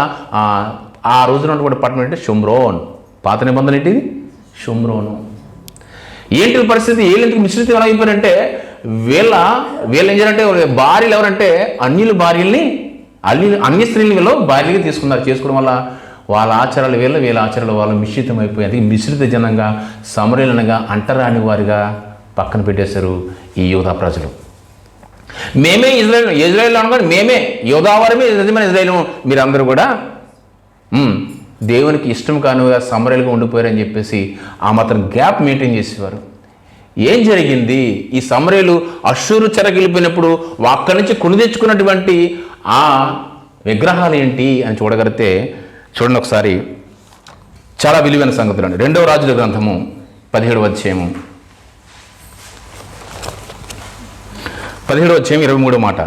ఆ రోజున ఉన్నటువంటి పట్టణం అంటే షోమ్రోన్. పాత నిబంధన ఏంటిది? షోమ్రోను. ఏంటి పరిస్థితి? వీళ్ళకి మిశ్రితం ఎలా అయిపోయారంటే వీళ్ళు ఏం చేయాలంటే భార్యలు ఎవరంటే అన్యుల భార్యల్ని అన్య స్త్రీలు వీళ్ళు భార్యలుగా తీసుకున్నారు. చేసుకోవడం వల్ల వాళ్ళ ఆచారాలు వీళ్ళ ఆచారాలు వాళ్ళు మిశ్రితం అయిపోయింది. మిశ్రిత జనంగా సమరయులనగా అంటరాని వారిగా పక్కన పెట్టేశారు ఈ యూదా ప్రజలు. మేమే ఇజ్రాయేల్ అనుకోండి, మేమే యోధావారమే నిజమైన ఇజ్రాయేల్, మీరందరూ కూడా దేవునికి ఇష్టం కానిగా సమరయులుగా ఉండిపోయారని చెప్పేసి ఆ మాత్రం గ్యాప్ మెయింటైన్ చేసేవారు. ఏం జరిగింది? ఈ సమరయులు అష్షూరు చెరగిలిపోయినప్పుడు అక్కడి నుంచి కొని తెచ్చుకున్నటువంటి ఆ విగ్రహాలు ఏంటి అని చూడగలిగితే చూడండి ఒకసారి. చాలా విలువైన సంగతులు అండి. 2వ రాజుల గ్రంథము 17వ అధ్యాయము 23వ మాట.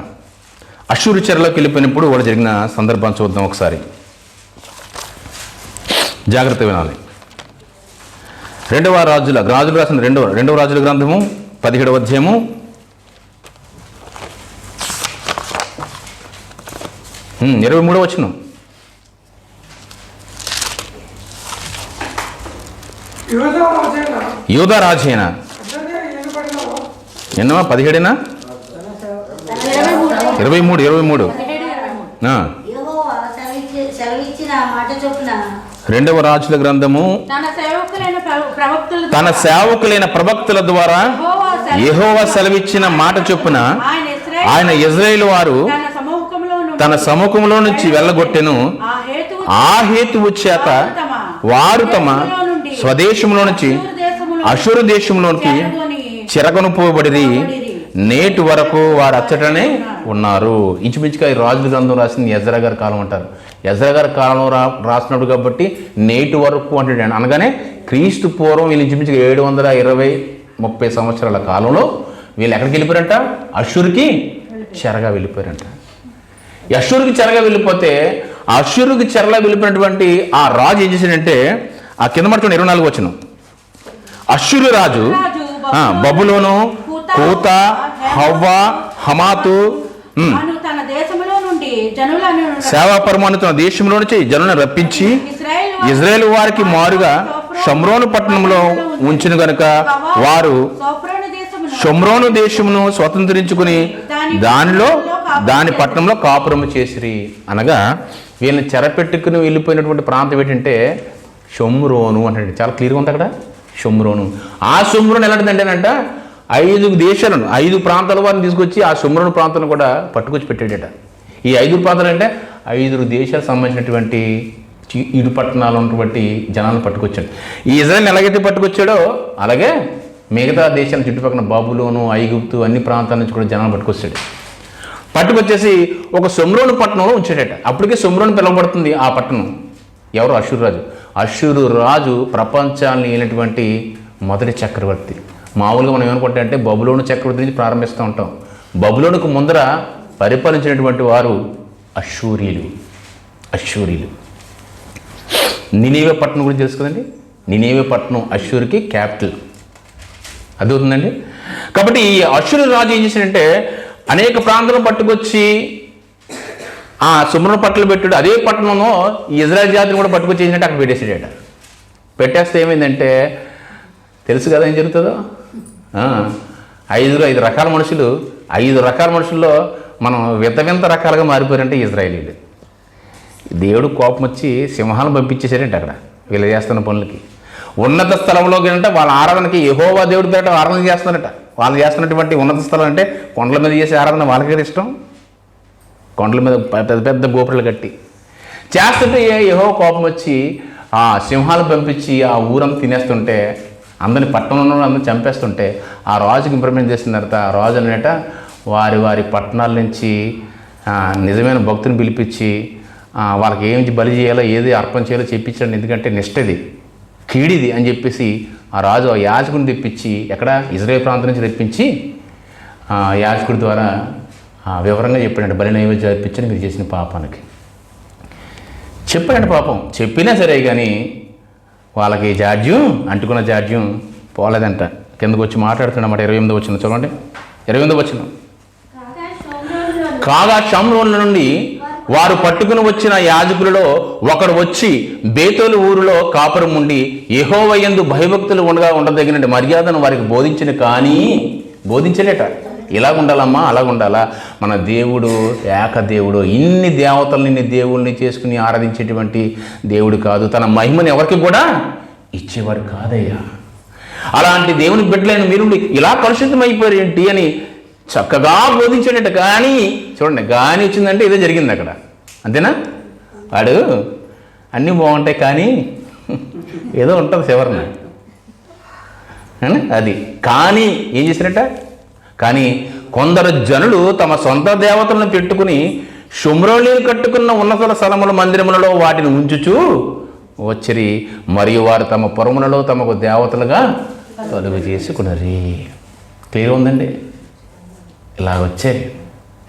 అష్షూరు చెరలోకి వెళ్ళిపోయినప్పుడు వాళ్ళు జరిగిన సందర్భాన్ని చూద్దాం ఒకసారి, జాగ్రత్త వినాలి. 2వ రాజుల రాసిన 2వ రాజుల గ్రంథము 17వ అధ్యాయము 23వ వచనం. యూదా రాజైన ఎన్నో 17 23 2వ రాజుల గ్రంథము తన సేవకులైన ప్రవక్తల ద్వారా యెహోవా సెలవిచ్చిన మాట చొప్పున ఆయన ఇజ్రాయేలు వారు తన సముఖంలో నుంచి వెళ్ళగొట్టెను. ఆ హేతువు చేత వారు తమ స్వదేశంలో నుంచి అష్షూరు దేశంలోనికి చెరగొనుపోబడిరి. నేటి వరకు వారు అచ్చటనే ఉన్నారు. ఇంచుమించుగా ఈ రాజుల గ్రంథం రాసింది ఎజ్రా గారి కాలం అంటారు. ఎజ్రా గారి కాలంలో రాసినాడు కాబట్టి నేటి వరకు అంటే అనగానే క్రీస్తు పూర్వం వీళ్ళు ఇంచుమించుగా 720 30 సంవత్సరాల కాలంలో వీళ్ళు ఎక్కడికి వెళ్ళిపోయారంట? అష్షూరుకి చెరగా వెళ్ళిపోయారంట. ఈ అష్షూరుకి చెరగా వెళ్ళిపోతే ఆ అష్షూరుకి చెరగా వెళ్ళిపోయినటువంటి ఆ రాజు ఏం చేశాడంటే, ఆ కింద మట్టుకుని 24 వచనం, అష్షూరు రాజు బబులోను, కూత, హవ్వ, హమాతు సేవాపరమాను తన దేశంలో నుంచి జనులను రప్పించి ఇజ్రాయేల్ వారికి మారుగా షమ్రోను పట్టణంలో ఉంచిన గనుక వారు షమ్రోను దేశమును స్వతంత్రించుకుని దాని పట్టణంలో కాపురము చేసిరి. అనగా వీళ్ళని చెరపెట్టుకుని వెళ్ళిపోయినటువంటి ప్రాంతం ఏంటంటే షమ్రోను అంటే చాలా క్లియర్గా ఉంది అక్కడ. షమ్రోను, ఆ షమ్రోను ఎలాంటిదంటేనంట 5 దేశాలను 5 ప్రాంతాల వారిని తీసుకొచ్చి ఆ షమ్రోను ప్రాంతాలను కూడా పట్టుకొచ్చి పెట్టాడట. ఈ 5 ప్రాంతాలు అంటే 5 దేశాలకు సంబంధించినటువంటి ఇరు పట్టణాలు ఉన్నటువంటి జనాలను పట్టుకొచ్చాడు. ఈ ఇజ్రాయెల్ని ఎలాగైతే పట్టుకొచ్చాడో అలాగే మిగతా దేశాల చుట్టుపక్కల బబులోను, ఐగుప్తు అన్ని ప్రాంతాల నుంచి కూడా జనాలు పట్టుకొచ్చాడు. పట్టుకొచ్చేసి ఒక షమ్రోను పట్టణంలో ఉంచాడట. అప్పటికే షమ్రోను పిలువబడుతుంది ఆ పట్టణం. ఎవరు? అష్షూరు రాజు. అష్షూరు రాజు ప్రపంచాన్ని ఏలినటువంటి మొదటి చక్రవర్తి. మామూలుగా మనం ఏమనుకుంటే అంటే బబులోను చక్రవర్తి నుంచి ప్రారంభిస్తూ ఉంటాం. బబులోనుకు ముందర పరిపాలించినటువంటి వారు అష్షూరీలు. నినివే పట్టణం గురించి తెలుసు కదండి. నినివే పట్టణం అష్షూరుకి క్యాపిటల్. అది అవుతుందండి. కాబట్టి ఈ అష్షూరు రాజు ఏం చేశాడంటే అనేక ప్రాంతాలను పట్టుకొచ్చి ఆ షమ్రోను పట్టణంలో పెట్టాడు. అదే పట్టణంలో ఈ ఇజ్రాయెల్ జాతిని కూడా పట్టుకొచ్చి ఏంటంటే అక్కడ పెట్టేసాడట. పెట్టేస్తే ఏమైందంటే తెలుసు కదా ఏం జరుగుతుందో. 5 రకాల మనుషులు, 5 రకాల మనుషుల్లో మనం వింత రకాలుగా మారిపోయారంటే ఇజ్రాయేలీలు. దేవుడు కోపం వచ్చి సింహాలను పంపించేశారంటే అక్కడ వీళ్ళు చేస్తున్న పనులకి. ఉన్నత స్థలంలోకి అంటే వాళ్ళ ఆరాధనకి యెహోవా దేవుడి పేట ఆరాధన చేస్తున్నారట. వాళ్ళు చేస్తున్నటువంటి ఉన్నత స్థలం అంటే కొండల మీద చేసే ఆరాధన వాళ్ళకి ఇష్టం. కొండల మీద పెద్ద పెద్ద గోపురాలు కట్టి చేస్తుంటే యెహోవా కోపం వచ్చి ఆ సింహాలు పంపించి ఆ ఊరంతా తినేస్తుంటే, అందరిని పట్టణంలో అందరిని చంపేస్తుంటే ఆ రాజుకి ఇంప్రూవ్మెంట్ చేసిన తర్వాత ఆ రాజు అనేట వారి పట్టణాల నుంచి నిజమైన భక్తుని పిలిపించి వాళ్ళకి ఏమి బలి చేయాలో ఏది అర్పణ చేయాలో చెప్పించాడు. ఎందుకంటే నిష్టది కీడిది అని చెప్పేసి ఆ రాజు ఆ యాజకుని తెప్పించి ఎక్కడ ఇజ్రాయేల్ ప్రాంతం నుంచి తెప్పించి యాజకుడి ద్వారా వివరంగా చెప్పాడంటే బలి నైవేద్యం తెప్పించండి మీరు చేసిన పాపానికి చెప్పాడంటే. పాపం చెప్పినా సరే కానీ వాళ్ళకి జాడ్యం అంటుకున్న జాడ్యం పోలేదంట. కిందకు వచ్చి మాట్లాడుతున్నమాట. 28వ వచనం చూడండి. 28వ వచనం, కాగా షమ్రోను నుండి వారు పట్టుకుని వచ్చిన యాజకులలో ఒకడు వచ్చి బేతోలు ఊరిలో కాపురం ఉండి యెహోవా యందు భయభక్తులు ఉండదగిన మర్యాదను వారికి బోధించలేట. ఇలా ఉండాలమ్మా, అలా ఉండాలా. మన దేవుడు ఏకదేవుడు. ఇన్ని దేవతల్ని ఇన్ని దేవుల్ని చేసుకుని ఆరాధించేటువంటి దేవుడు కాదు. తన మహిమని ఎవరికి కూడా ఇచ్చేవాడు కాదయ్యా. అలాంటి దేవుని బిడ్డలైన మీరు ఇలా కలుషితం అయిపోయారు ఏంటి అని చక్కగా బోధించాడట. కానీ చూడండి, కానీ వచ్చిందంటే ఇదే జరిగింది అక్కడ. అంతేనా? వాడు అన్నీ బాగుంటాయి కానీ ఏదో ఉంటుంది చివరన అది. కానీ ఏం చేశారట? కానీ కొందరు జనులు తమ సొంత దేవతలను పెట్టుకుని షమ్రోనీలు కట్టుకున్న ఉన్నత స్థలముల మందిరములలో వాటిని ఉంచుచూ వచ్చిరి. మరియు వారు తమ పొరములలో తమకు దేవతలుగా తొలుగు చేసుకున్నరి. క్లియర్ ఉందండి. ఇలా వచ్చారు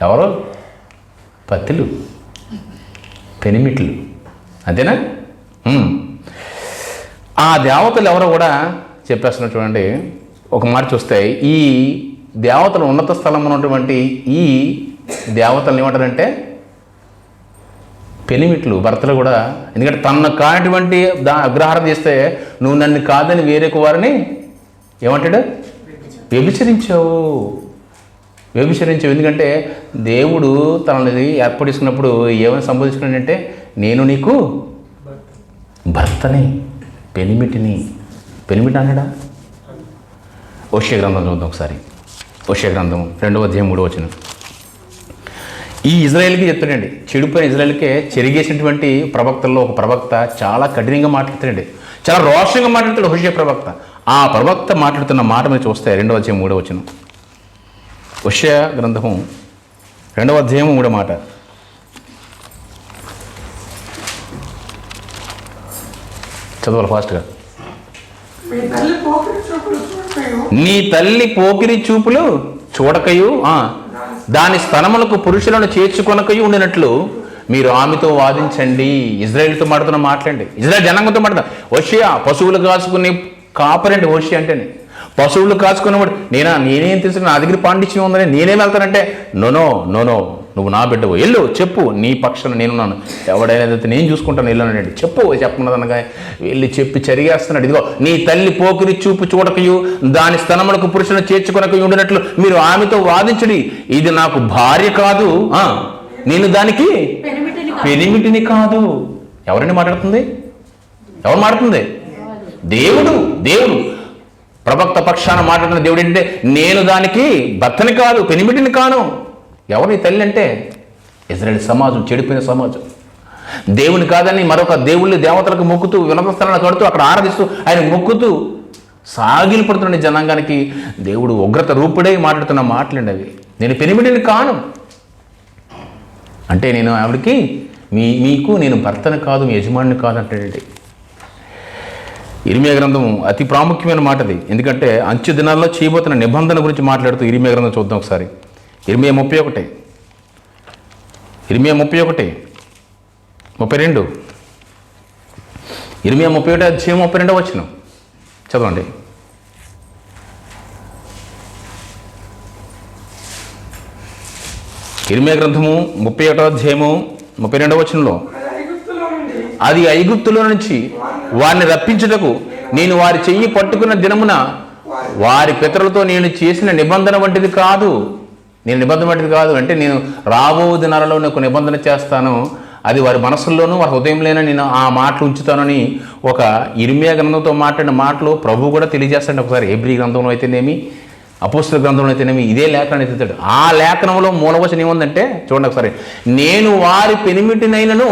ఎవరు? పత్తులు, పెనిమిట్లు. అంతేనా? ఆ దేవతలు ఎవరో కూడా చెప్పేస్తున్నారు చూడండి. ఒక మాట చూస్తే ఈ దేవతలు ఉన్నత స్థలం ఉన్నటువంటి ఈ దేవతలు ఏమంటారంటే పెనిమిట్లు, భర్తలు కూడా. ఎందుకంటే తన కానటువంటి అగ్రహారం చేస్తే నువ్వు నన్ను కాదని వేరే వారిని ఏమంటాడు? వ్యభిచరించావు. ఎందుకంటే దేవుడు తనని ఏర్పడిస్తున్నప్పుడు ఏమైనా సంబోధించుకున్నాడంటే నేను నీకు భర్తని, పెనిమిటి అన్నాడా? హోషేయ గ్రంథం చూద్దాం ఒకసారి. హోషేయ గ్రంథం 2వ అధ్యాయం 3వ వచనం. ఈ ఇజ్రాయేల్కి చెప్తాడండి. చెడిపోయిన ఇజ్రాయేల్కే చెరిగేసినటువంటి ప్రవక్తల్లో ఒక ప్రవక్త చాలా కఠినంగా మాట్లాడుతాడండి. చాలా రోషంగా మాట్లాడతాడు హోషేయ ప్రవక్త. ఆ ప్రవక్త మాట్లాడుతున్న మాట మీద చూస్తే 2వ అధ్యాయం 3వ వచనం. హోషేయ గ్రంథము 2వ అధ్యాయం 3వ మాట. చదవాలి ఫాస్ట్గా. నీ తల్లి పోకిరి చూపులు చూడకయు దాని స్తనములకు పురుషులను చేర్చుకొనకయు ఉండినట్లు మీరు ఆమెతో వాదించండి. ఇజ్రాయేల్తో మాట్లాడుతున్న మాట్లాడండి, ఇజ్రాయేల్ జనాంగంతో మాట్లాడుతున్నా. హోషేయ పశువులు కాచుకునే కాపరండి. హోషేయ అంటేనే పశువులు కాచుకునేవాడు. నేనేం తెలుసు, నా దగ్గర పాండిత్యం ఉందని నేనేం వెళ్తానంటే, నోనో నువ్వు నా బిడ్డవు, వెళ్ళు చెప్పు, నీ పక్షాన నేనున్నాను, ఎవడైనా నేను చూసుకుంటాను, వెళ్ళానండి చెప్పు చెప్పన్నదనగా వెళ్ళి చెప్పి చరిగేస్తున్నాడు. ఇదిగో నీ తల్లి పోకిరి చూపు చూడకయు దాని స్తనములకు పురుషులను చేర్చుకొనకయు ఉండినట్లు మీరు ఆమెతో వాదించడి. ఇది నాకు భార్య కాదు, నేను దానికి పెనిమిటిని కాదు. ఎవరండి మాట్లాడుతుంది? ఎవరు మాట్లాడుతుంది? దేవుడు ప్రవక్త పక్షాన మాట్లాడుతున్న దేవుడు ఏంటంటే, నేను దానికి భర్తని కాదు, పెనిమిటిని కాను. ఎవరు ఈ తల్లి అంటే? ఇజ్రాయేల్ సమాజం, చెడిపోయిన సమాజం. దేవుని కాదని మరొక దేవుళ్ళని దేవతలకు మొక్కుతూ వినత స్థలాన్ని కడుతూ అక్కడ ఆరాధిస్తూ ఆయన మొక్కుతూ సాగిలు పడుతున్న జనాంగానికి దేవుడు ఉగ్రత రూపుడై మాట్లాడుతున్న మాటలండి అవి. నేను పెనిమిటిని కాను అంటే నేను ఆవిడికి మీకు నేను భర్తను కాదు, మీ యజమానిని కాదు అంటాడండి. ఇర్మియా గ్రంథం అతి ప్రాముఖ్యమైన మాట అది. ఎందుకంటే అంత్య దినాల్లో చేయబోతున్న నిబంధన గురించి మాట్లాడుతూ ఇర్మియా గ్రంథం చూద్దాం ఒకసారి. ఇర్మియా 31 ఇర్మియా 32 ఇర్మియా 31 అధ్యాయం 32 వచనం చదవండి. ఇర్మియా గ్రంథము 31 అధ్యాయము 32 వచనంలో, అది ఐగుప్తులో నుంచి వారిని రప్పించుటకు నేను వారి చెయ్యి పట్టుకున్న దినమున వారి పితరులతో నేను చేసిన నిబంధన వంటిది కాదు. నేను నిబంధన వంటిది కాదు అంటే నేను రాబో దినాలలో నాకు నిబంధన చేస్తాను, అది వారి మనసుల్లోనూ వారి హృదయంలోనే నేను ఆ మాటలు ఉంచుతానని ఒక ఇర్మియా గ్రంథంతో మాట్లాడిన మాటలు ప్రభు కూడా తెలియజేస్తాడు. ఒకసారి హెబ్రీ గ్రంథంలో అయితేనేమి, అపోస్తల గ్రంథంలో అయితేనేమి ఇదే లేఖనం ఎత్తుతాడు. ఆ లేఖనంలో మూలవచనం ఏముందంటే చూడండి ఒకసారి, నేను వారి పెనిమిటినైనను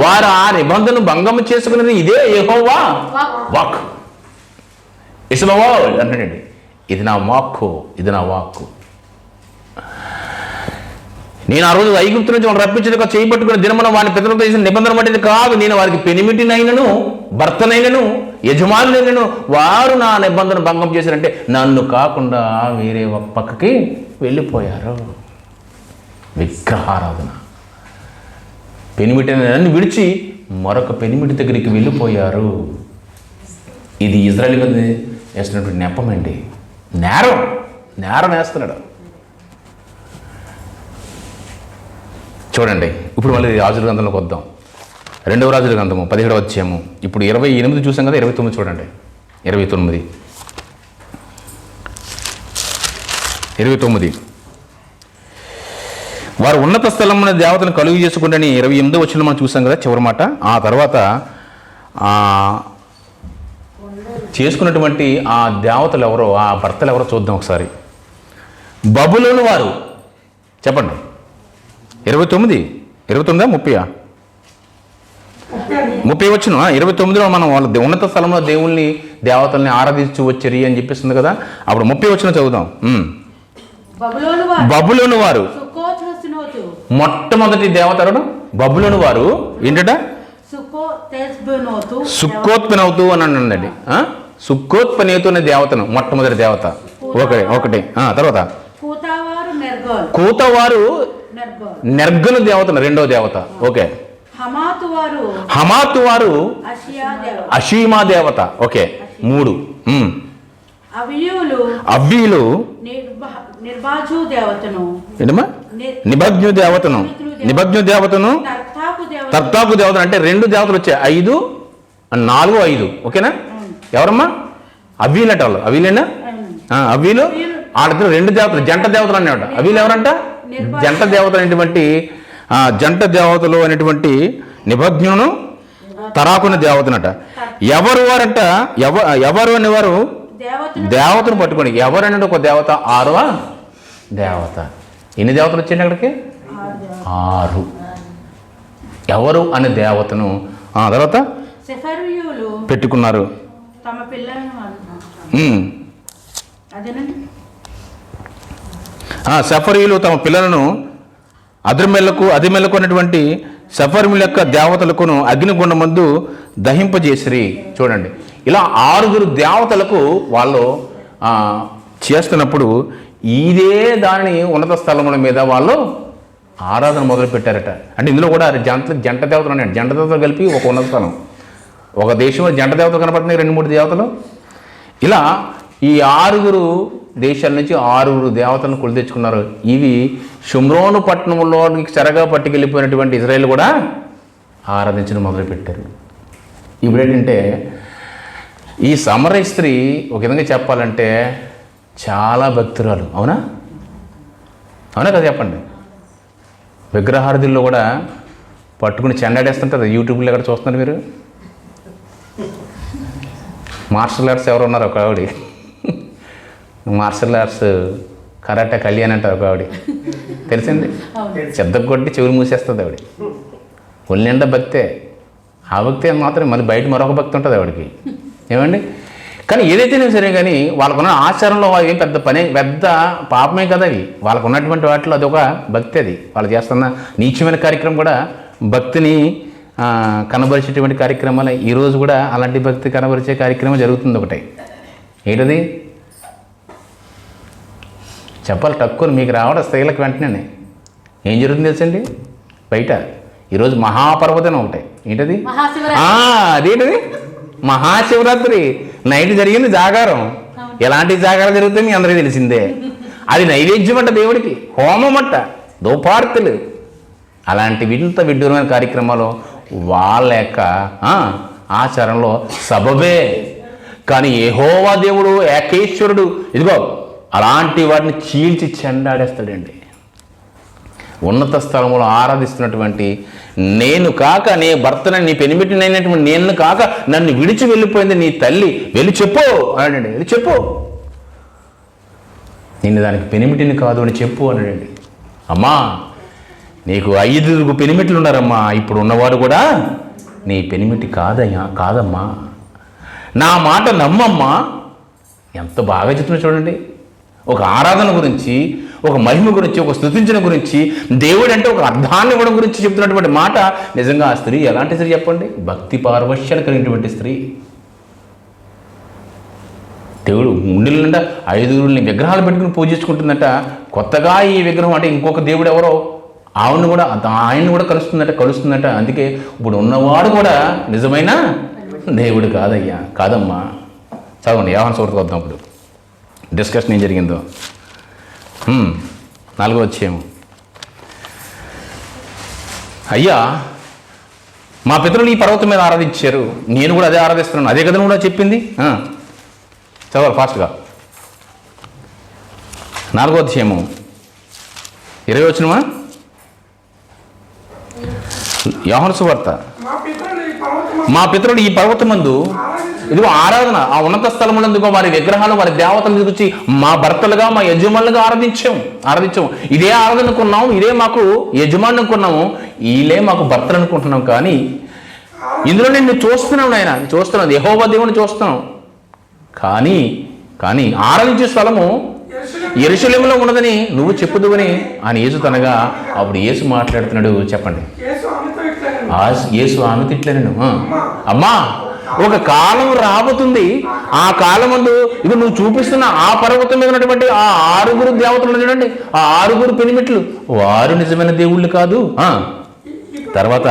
వారు ఆ నిబంధనను భంగం చేసుకున్నది ఇదే యెహోవా వాక్. ఇట్స్ మై వర్డ్ అంటాడండి. ఇది నా వాక్కు, ఇది నా వాక్కు. నేను ఆ రోజు ఐగుప్తు నుంచి వాళ్ళు రప్పించక చేయబట్టుకున్న దినమున వారి పితరులతో చేసిన నిబంధన వంటిది కాదు. నేను వారికి పెనిమిటినైనను భర్తనైనను యజమానులైనను వారు నా నిబంధన భంగం చేశారంటే నన్ను కాకుండా వేరే ఒక పక్కకి వెళ్ళిపోయారు. విగ్రహారాధన. పెనిమిటిని నన్ను విడిచి మరొక పెనిమిటి దగ్గరికి వెళ్ళిపోయారు. ఇది ఇజ్రాయేల్ మీద వేస్తున్నటువంటి నెపమండి. నేరం వేస్తున్నాడు. చూడండి ఇప్పుడు మళ్ళీ రాజుల గ్రంథంలోకి వద్దాం. 2వ రాజుల గ్రంథము 17వ అధ్యాయము. ఇప్పుడు 28 చూసాం కదా, 29 చూడండి. 29 వారు ఉన్నత స్థలమున దేవతను కలుగు చేసుకుంటని 28వ వచనంలో మనం చూసాం కదా చివరి మాట. ఆ తర్వాత చేసుకున్నటువంటి ఆ దేవతలు ఎవరో, ఆ భర్తలు ఎవరో చూద్దాం ఒకసారి. బబులోను వారు చెప్పండి. 29 30 వచ్చిన 29లో మనం వాళ్ళ ఉన్నత స్థలంలో దేవుల్ని దేవతల్ని ఆరాధించు వచ్చరి అని చెప్పిస్తుంది కదా. అప్పుడు 30 వచ్చిన చదువుదాం. బబులోను వారు మొట్టమొదటి దేవతలను బబులోను వారు ఏంటట సుక్కోత్పనవుతూ అని అనండి. సుక్కోత్పనేతు అనే దేవతను మొట్టమొదటి దేవత ఒకటి. తర్వాత కూతవారు నెర్గను దేవతను రెండో దేవత. ఓకే. హమాతు వారు అషీమా దేవత. ఓకే. 3. అవ్వీలు నిబజ్ఞు దేవతను తర్తాకు దేవతను అంటే 2 దేవతలు వచ్చాయి. 5 4 5. ఓకేనా? ఎవరమ్మా? అవ్వీలట వాళ్ళు. అవ్వీలేనా? అవ్వీలు వాళ్ళిద్దరు 2 దేవతలు, జంట దేవతలు అన్నమాట. అవ్వీలు ఎవరంట? జంట దేవతలు అనేటువంటి జంట దేవతలు అనేటువంటి నిబజ్ఞును తరాకుని దేవతనట. ఎవరు వారంట? ఎవరు అనేవారు దేవతను పట్టుకోండి. ఎవరు అనేది ఒక దేవత, 6వ దేవత. ఎన్ని దేవతలు వచ్చాయండి అక్కడికి? 6. ఎవరు అనే దేవతను తర్వాత పెట్టుకున్నారు. సఫరీయులు తమ పిల్లలను అదిమెలకు అనేటువంటి సఫర్ముల యొక్క దేవతలకును అగ్నిగుండం మందు దహింపజేసిరి. చూడండి, ఇలా 6 దేవతలకు వాళ్ళు చేస్తున్నప్పుడు ఇదే దానిని ఉన్నత స్థలముల మీద వాళ్ళు ఆరాధన మొదలు పెట్టారట. అంటే ఇందులో కూడా జంట దేవతలు ఉన్నాయండి. జంట దేవతలు కలిపి ఒక ఉన్నత స్థలం. ఒక దేశంలో జంట దేవతలు కనపడుతున్నాయి, 2-3 దేవతలు. ఇలా ఈ 6 దేశాల నుంచి 6 దేవతలను కొలి తెచ్చుకున్నారు. ఇవి షుమ్రోను పట్టణంలోనికి చెరగా పట్టుకెళ్ళిపోయినటువంటి ఇజ్రాయేల్ కూడా ఆరాధించడం మొదలుపెట్టారు. ఇప్పుడు ఏంటంటే ఈ సమరయ స్త్రీ ఒక విధంగా చెప్పాలంటే చాలా భక్తురాలు. అవునా అవునా కదా చెప్పండి. విగ్రహారధుల్లో కూడా పట్టుకుని చెండాడేస్తుంటారు. యూట్యూబ్లో ఎక్కడ చూస్తున్నారు మీరు? మార్షల్ ఆర్ట్స్ ఎవరు ఉన్నారు? ఒక ఆవిడ మార్షల్ ఆర్ట్స్ కరాటే కళ్యాణ్ అంటారు ఒక ఆవిడ, తెలిసింది. చెద్దకు కొట్టి చెవులు మూసేస్తుంది ఆవిడ. ఒళ్ళిండా భక్తే. ఆ భక్తి మాత్రం మళ్ళీ బయట మరొక భక్తి ఉంటుంది ఆవిడకి, ఏమండి. కానీ ఏదైతేనే సరే కానీ వాళ్ళకున్న ఆచారంలో ఏం పెద్ద పాపమే కదా అవి. వాళ్ళకు ఉన్నటువంటి వాటిలో అదొక భక్తి. అది వాళ్ళు చేస్తున్న నీచమైన కార్యక్రమం కూడా భక్తిని కనబరిచేటువంటి కార్యక్రమాలు. ఈరోజు కూడా అలాంటి భక్తి కనబరిచే కార్యక్రమం జరుగుతుంది. ఒకటి ఏంటది చెప్పాలి తక్కువ మీకు రావడం స్త్రీలకు వెంటనే ఏం జరుగుతుంది తెలుసండి బయట. ఈరోజు మహాపర్వదినం ఒకటి. ఏంటది? అదేంటది? మహాశివరాత్రి నైట్ జరిగింది జాగారం. ఎలాంటి జాగారం జరుగుతుంది మీ అందరికీ తెలిసిందే. అది నైవేద్యం అంట దేవుడికి, హోమం అంట, దోపార్తులు, అలాంటి వింత విడ్డూరమైన కార్యక్రమాలు వాళ్ళ యొక్క ఆచారంలో సబబే. కానీ యెహోవా దేవుడు ఏకేశ్వరుడు ఇదిగో అలాంటి వాటిని చీల్చి చెండాడేస్తాడండి. ఉన్నత స్థలంలో ఆరాధిస్తున్నటువంటి నేను కాక, నీ భర్తను, నీ పెనిమిటినైనటువంటి నేను కాక నన్ను విడిచి వెళ్ళిపోయింది నీ తల్లి, వెళ్ళి చెప్పు అన్నాడండి. వెళ్ళి చెప్పు, నిన్ను దానికి పెనిమిటిని కాదు అని చెప్పు అన్నాడండి. అమ్మా నీకు 5 పెనిమిట్లు ఉన్నారమ్మా, ఇప్పుడు ఉన్నవాడు కూడా నీ పెనిమిటి కాదమ్మా, నా మాట నమ్మమ్మా. ఎంత బాగా చెప్తున్నా చూడండి. ఒక ఆరాధన గురించి, ఒక మహిమ గురించి, ఒక స్తుతించడం గురించి, దేవుడు అంటే ఒక అర్థాన్ని ఇవ్వడం గురించి చెప్తున్నటువంటి మాట. నిజంగా ఆ స్త్రీ ఎలాంటి స్త్రీ చెప్పండి? భక్తి పారవశ్యాలు కలిగినటువంటి స్త్రీ. దేవుడు ముండిల నిండా 5 విగ్రహాలు పెట్టుకుని పూజించుకుంటుందట. కొత్తగా ఈ విగ్రహం అంటే ఇంకొక దేవుడు ఎవరో ఆయన్ని కూడా కలుస్తుందట. అందుకే ఇప్పుడు ఉన్నవాడు కూడా నిజమైన దేవుడు కాదమ్మా. చదవండి యోహాను సువార్తకు వద్దాం. ఇప్పుడు డిస్కషన్ ఏం జరిగిందో 4వ అధ్యాయం. అయ్యా మా పితరులు ఈ పర్వతం మీద ఆరాధించారు, నేను కూడా అదే ఆరాధిస్తున్నాను. అదే కదా కూడా చెప్పింది. చదవాలి ఫాస్ట్గా. 4వ అధ్యాయము 20 వచనమా? యోహాను సువార్త. మా పితరులు ఈ పర్వతమందు ఇదిగో ఆరాధన, ఆ ఉన్నత స్థలములందుకో వారి విగ్రహాలు, వారి దేవతలు తీసుకొచ్చి మా భర్తలుగా, మా యజమానులుగా ఆరాధించాము. ఇదే ఆరాధన అనుకున్నాము, ఇదే మాకు యజమాని అనుకున్నాము, వీళ్ళే మాకు భర్తలు అనుకుంటున్నాం. కానీ ఇందులో నేను చూస్తున్నాను, చూస్తున్నాను, యెహోవా దేవుని చూస్తున్నాం. కానీ ఆరాధించే స్థలము యెరూషలేములో ఉన్నదని నువ్వు చెప్పుదువని అని యేసు తనగా. అప్పుడు యేసు మాట్లాడుతున్నాడు. చెప్పండి. యేసు ఆమె తిట్లేను, అమ్మా ఒక కాలం రాబోతుంది, ఆ కాలం ముందు ఇది నువ్వు చూపిస్తున్న ఆ పర్వతం మీద ఉన్నటువంటి ఆ 6 దేవతలు చూడండి, ఆ 6 పెనిమిట్లు, వారు నిజమైన దేవుళ్ళు కాదు. తర్వాత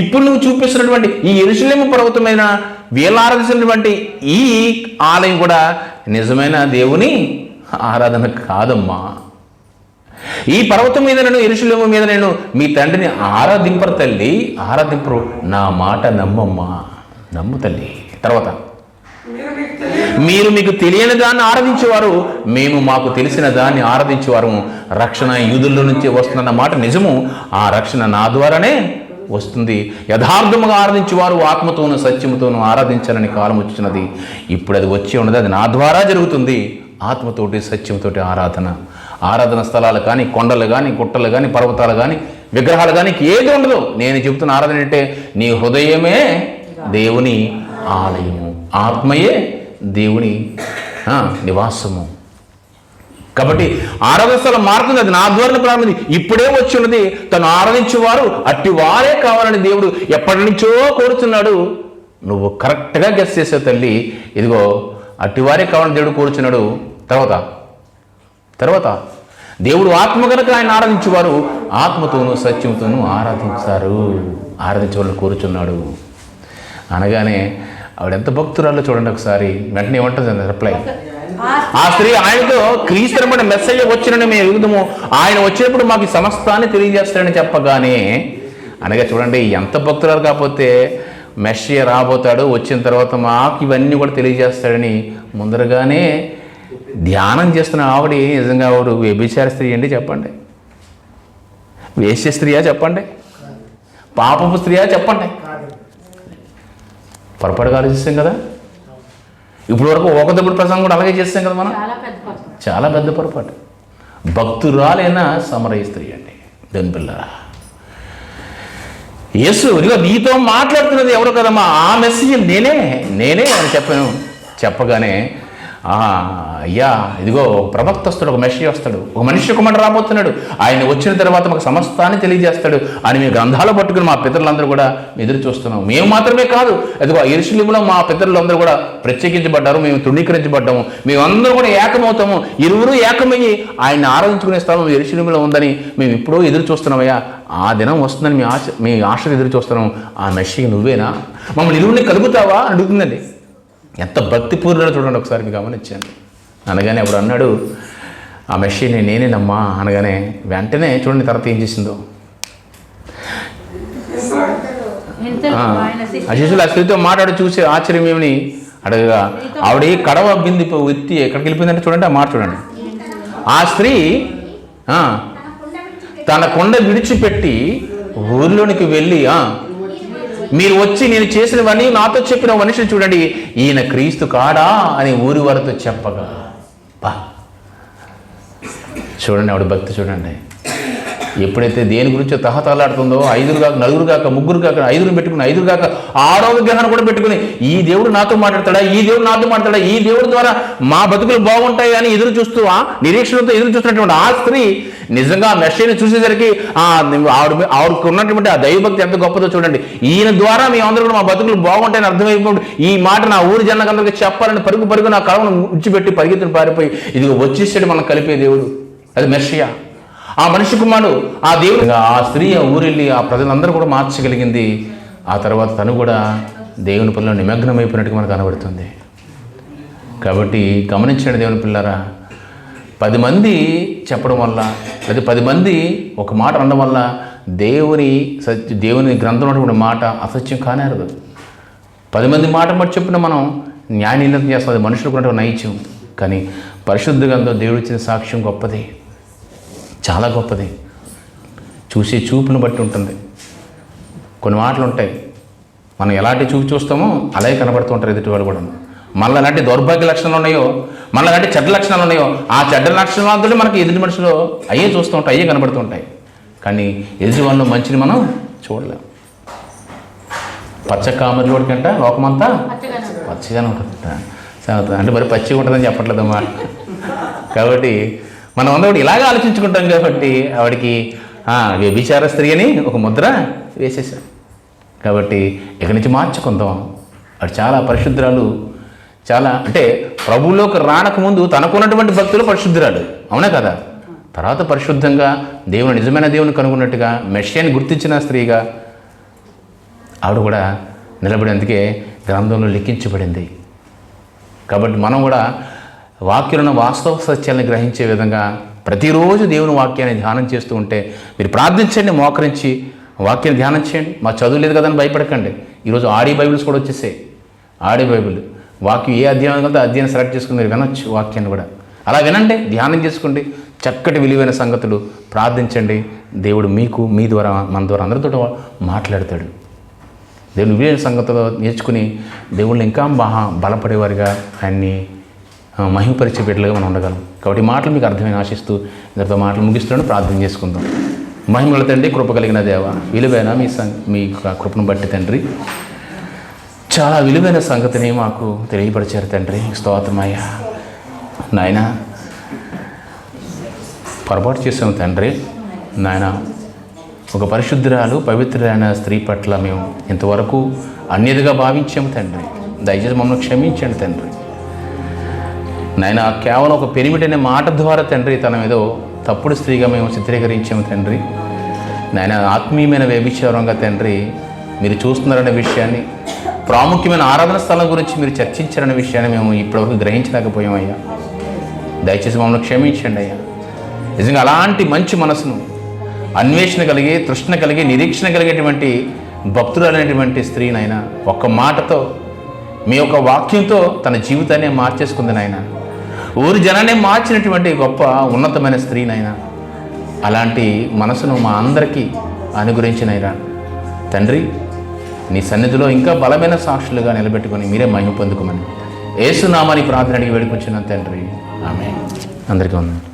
ఇప్పుడు నువ్వు చూపిస్తున్నటువంటి ఈ యెరూషలేము పర్వతం మీద వీళ్ళు ఆరాధిస్తున్నటువంటి ఈ ఆలయం కూడా నిజమైన దేవుని ఆరాధన కాదమ్మా. ఈ పర్వతం మీద నేను, యెరూషలేము మీద నేను మీ తండ్రిని ఆరాధింపరు తల్లి, ఆరాధింపరు, నా మాట నమ్మమ్మా, నమ్ము తల్లి. తర్వాత మీరు మీకు తెలియని దాన్ని ఆరాధించేవారు, మేము మాకు తెలిసిన దాన్ని ఆరాధించేవారు. రక్షణ యూదుల్లో నుంచి వస్తున్న మాట నిజము, ఆ రక్షణ నా ద్వారానే వస్తుంది. యథార్థముగా ఆరాధించేవారు ఆత్మతోనూ సత్యముతోనూ ఆరాధించాలని కాలం వచ్చినది. ఇప్పుడు అది వచ్చి ఉన్నది, అది నా ద్వారా జరుగుతుంది. ఆత్మతోటి సత్యంతోటి ఆరాధన స్థలాలు కానీ, కొండలు కానీ, గుట్టలు కానీ, పర్వతాలు కానీ, విగ్రహాలు కానీ ఏది ఉండదు. నేను చెబుతున్న ఆరాధన అంటే నీ హృదయమే దేవుని ఆలయము, ఆత్మయే దేవుని నివాసము. కాబట్టి ఆరాధన స్థలం మారుతుంది, అది నా ద్వారా ప్రారంభింది, ఇప్పుడే వచ్చి ఉన్నది. తను ఆరాధించేవారు అట్టి వారే కావాలని దేవుడు ఎప్పటి నుంచో కోరుతున్నాడు. నువ్వు కరెక్ట్గా గెస్ చేసావు తల్లి. ఇదిగో అట్టివారే కావాలని దేవుడు కూర్చున్నాడు. తర్వాత దేవుడు ఆత్మ కనుక ఆయన ఆరాధించేవారు ఆత్మతోనూ సత్యంతోనూ ఆరాధించేవాళ్ళు కూర్చున్నాడు అనగానే ఆవిడ ఎంత భక్తురాల్లో చూడండి ఒకసారి. వెంటనే ఏమంటుంది రిప్లై, ఆ స్త్రీ ఆయనతో క్రీస్తునబడిన మెసేజ్ వచ్చినని మేము ఎదుగుదాము, ఆయన వచ్చినప్పుడు మాకు ఈ సమస్తాన్ని తెలియజేస్తాడని చెప్పగానే అనగా చూడండి ఎంత భక్తురాలు కాకపోతే మెస్సియా రాబోతాడు, వచ్చిన తర్వాత మాకు ఇవన్నీ కూడా తెలియజేస్తాడని ముందరగానే ధ్యానం చేస్తున్న ఆవిడ నిజంగా ఆవిడ వ్యభిచార స్త్రీ అండి చెప్పండి, వేశ్య స్త్రీయా చెప్పండి, పాపపు స్త్రీయా చెప్పండి? పొరపాటుగా ఆలోచిస్తాం కదా. ఇప్పుడు వరకు ఒకదప్పుడు ప్రసంగం కూడా అలాగే చేస్తాం కదా మనం. చాలా పెద్ద పొరపాటు. భక్తురాలైన సమరయ స్త్రీ అండి. దేవుని పిల్లరా, యేసు ఇదిగో నీతో మాట్లాడుతున్నది ఎవరు కదమ్మా, ఆ మెసేజ్ నేనే అని చెప్పగానే అయ్యా ఇదిగో ప్రవక్త వస్తాడు, ఒక మెస్సీ వస్తాడు, ఒక మనిషి కుమారుడు రాబోతున్నాడు, ఆయన వచ్చిన తర్వాత మాకు సమస్తాన్ని తెలియజేస్తాడు అని మీ గ్రంథాలు పట్టుకుని మా పితరులందరూ కూడా ఎదురు చూస్తున్నాం. మేము మాత్రమే కాదు, ఇదిగో యెరూషలేములో మా పితరులందరూ కూడా ప్రత్యేకించబడ్డారు, మేము తృణీకరించబడ్డాము, మేమందరూ కూడా ఏకమవుతాము, ఇరువురు ఏకమయ్యి ఆయన ఆరాధించుకునే స్థలం యెరూషలేములో ఉందని మేము ఎప్పుడో ఎదురు చూస్తున్నామయ్యా. ఆ దినం వస్తుందని మీ ఆశకు ఎదురు చూస్తున్నాం. ఆ మెస్సీ నువ్వేనా, మమ్మల్ని ఇరువురిని కలుగుతావా అని అడుగుతుందండి. ఎంత భక్తిపూర్ణంగా చూడండి ఒకసారి మీకు గమనించండి. అనగానే అప్పుడు అన్నాడు ఆ మెస్సీని నేనేనమ్మా అనగానే వెంటనే చూడండి తర్వాత ఏం చేసిందో. ఆ శిష్యులు ఆ స్త్రీతో మాట్లాడి చూసి ఆశ్చర్యం ఏమని అడగగా ఆవిడ కడవ బింది ఎత్తి ఎక్కడికి వెళ్ళిపోయిందంటే చూడండి ఆ మాట చూడండి. ఆ స్త్రీ తన కొండ విడిచిపెట్టి ఊరిలోనికి వెళ్ళి మీరు వచ్చి నేను చేసినవన్నీ నాతో చెప్పిన మనిషిని చూడండి, ఈయన క్రీస్తు కాడా అని ఊరి వారితో చెప్పగా చూడండి ఆవిడ భక్తి చూడండి. ఎప్పుడైతే దేని గురించో తహతలాడుతుందో, 5 కాక 4 కాక 3 కాక 5 పెట్టుకుని 5 కాక 6వ గ్రహాన్ని కూడా పెట్టుకుని ఈ దేవుడు నాతో మాట్లాడతాడా, ఈ దేవుడు నాతో మాట్లాడతాడా, ఈ దేవుడి ద్వారా మా బతుకులు బాగుంటాయి అని ఎదురు చూస్తూ నిరీక్షణతో ఎదురు చూస్తున్నటువంటి ఆ స్త్రీ నిజంగా మెస్సీని చూసేసరికి ఆవిడకు ఉన్నటువంటి ఆ దైవభక్తి ఎంత గొప్పదో చూడండి. ఈయన ద్వారా మేమందరూ కూడా మా బతుకులు బాగుంటాయని అర్థమైపోయి ఈ మాట నా ఊరి జనాలందరికీ చెప్పాలని పరుగు నా కళను విడిచిపెట్టి పరిగెత్తుని పారిపోయి ఇదిగో వచ్చేసాడు మనం కలిపే దేవుడు, అది మెస్సియా, ఆ మనిషి కుమారుడు, ఆ దేవుడు. ఆ స్త్రీ ఆ ఊరెళ్ళి ఆ ప్రజలందరూ కూడా మార్చగలిగింది. ఆ తర్వాత తను కూడా దేవుని పనిలో నిమగ్నమైపోయినట్టుగా మనకు కనబడుతుంది. కాబట్టి గమనించండి దేవుని పిల్లారా, 10 మంది చెప్పడం వల్ల లేదా 10 మంది ఒక మాట అనడం వల్ల దేవుని గ్రంథంలో ఉన్న మాట అసత్యం కానేరదు. 10 మంది మాట బట్టి చెప్పిన మనం న్యాయ నిర్ణయం చేస్తుంది, మనుషులకు ఉన్నటువంటి నైత్యం. కానీ పరిశుద్ధ గ్రంథం దేవుడు ఇచ్చిన సాక్ష్యం గొప్పది, చాలా గొప్పది. చూసే చూపును బట్టి ఉంటుంది. కొన్ని మాటలు ఉంటాయి, మనం ఎలాంటి చూపు చూస్తామో అలాగే కనబడుతూ ఉంటారు ఎదుటి వాళ్ళు కూడా. మళ్ళీ ఎలాంటి దౌర్భాగ్య లక్షణాలు ఉన్నాయో, మళ్ళీ ఎలాంటి చెడ్డ లక్షణాలు ఉన్నాయో, ఆ చెడ్డ లక్షణాలతో మనకి ఎదుటి మనుషులు అయ్యే చూస్తూ ఉంటాయి, అయ్యే కనబడుతూ ఉంటాయి. కానీ ఎదుటి వాళ్ళు మంచిని మనం చూడలేం. పచ్చ కామర్లోడి కంట లోకమంతా పచ్చగానే ఉంటుంది అంటే మరి పచ్చిగా ఉంటుందని చెప్పట్లేదమ్మా. కాబట్టి మనం అందరూ ఇలాగే ఆలోచించుకుంటాం. కాబట్టి ఆవిడికి వ్యభిచార స్త్రీ అని ఒక ముద్ర వేసేసాం. కాబట్టి ఇక్కడి నుంచి మార్చుకుందాం. ఆవిడ చాలా పరిశుద్ధురాలు, చాలా అంటే ప్రభువులోకి రానకముందు తనకున్నటువంటి భక్తులు పరిశుద్ధురాలు, అవునా కదా. తర్వాత పరిశుద్ధంగా దేవుని నిజమైన దేవుని కనుగొన్నట్టుగా మెస్సియాని గుర్తించిన స్త్రీగా ఆవిడ కూడా నిలబడేందుకే గ్రంథంలో లిఖించబడింది. కాబట్టి మనం కూడా వాక్యులను వాస్తవ సత్యాన్ని గ్రహించే విధంగా ప్రతిరోజు దేవుని వాక్యాన్ని ధ్యానం చేస్తూ ఉంటే, మీరు ప్రార్థించండి, మోకరించి వాక్యాన్ని ధ్యానం చేయండి. మా చదువు లేదు కదా అని భయపడకండి. ఈరోజు ఆడియో బైబిల్స్ కూడా వచ్చేసాయి. ఆడియో బైబిల్ వాక్యం ఏ అధ్యాయం కలితే అధ్యాయం సెలెక్ట్ చేసుకుని మీరు వినొచ్చు. వాక్యాన్ని కూడా అలా వినండి, ధ్యానం చేసుకోండి. చక్కటి విలువైన సంగతులు ప్రార్థించండి. దేవుడు మీకు మీ ద్వారా మన ద్వారా అందరితో మాట్లాడతాడు. దేవుని విలువైన సంగతులు నేర్చుకుని దేవుళ్ళు ఇంకా బలపడేవారిగా ఆయన్ని మహిమపరిచే బిడ్డలుగా మనం ఉండగలం. కాబట్టి మాటలు మీకు అర్థమైన ఆశిస్తూ ఇంతతో మాటలు ముగిస్తున్నాను. ప్రార్థన చేసుకుందాం. మహిమల తండ్రి, కృప కలిగిన దేవ, విలువైన మీ కృపను బట్టి తండ్రి చాలా విలువైన సంగతిని మాకు తెలియపరిచారు తండ్రి. స్తోత్రమయ్యా నాయన. పొరపాటు చేసాము తండ్రి. నాయన ఒక పరిశుద్ధురాలు పవిత్రులైన స్త్రీ పట్ల మేము ఇంతవరకు అన్యదిగా భావించాము తండ్రి. దయచేసి మమ్మల్ని క్షమించండి తండ్రి. నాయన కేవలం ఒక పెనిమిటి అనే మాట ద్వారా తండ్రి తన ఏదో తప్పుడు స్త్రీగా మేము చిత్రీకరించాము తండ్రి. నాయన ఆత్మీయమైన వ్యభిచారంగా తండ్రి మీరు చూస్తున్నారనే విషయాన్ని, ప్రాముఖ్యమైన ఆరాధన స్థలం గురించి మీరు చర్చించారనే విషయాన్ని మేము ఇప్పటివరకు గ్రహించలేకపోయామయ్యా. దయచేసి మమ్మల్ని క్షమించండి అయ్యా. నిజంగా అలాంటి మంచి మనసును, అన్వేషణ కలిగి, తృష్ణ కలిగి, నిరీక్షణ కలిగేటువంటి భక్తురాలైనటువంటి స్త్రీనైనా ఒక్క మాటతో, మీ యొక్క వాక్యంతో తన జీవితాన్ని మార్చేసుకుంది నాయన. ఊరి జనాన్ని మార్చినటువంటి గొప్ప ఉన్నతమైన స్త్రీనైనా అలాంటి మనసును మా అందరికీ అనుగ్రహించినైనా తండ్రి, నీ సన్నిధిలో ఇంకా బలమైన సాక్షులుగా నిలబెట్టుకొని మీరే మహిమ పొందుకోమని యేసు నామమున ప్రార్థన అడిగి వేడుకొచ్చున్నాను తండ్రి. ఆమేన్. అందరికీ వందనాలు.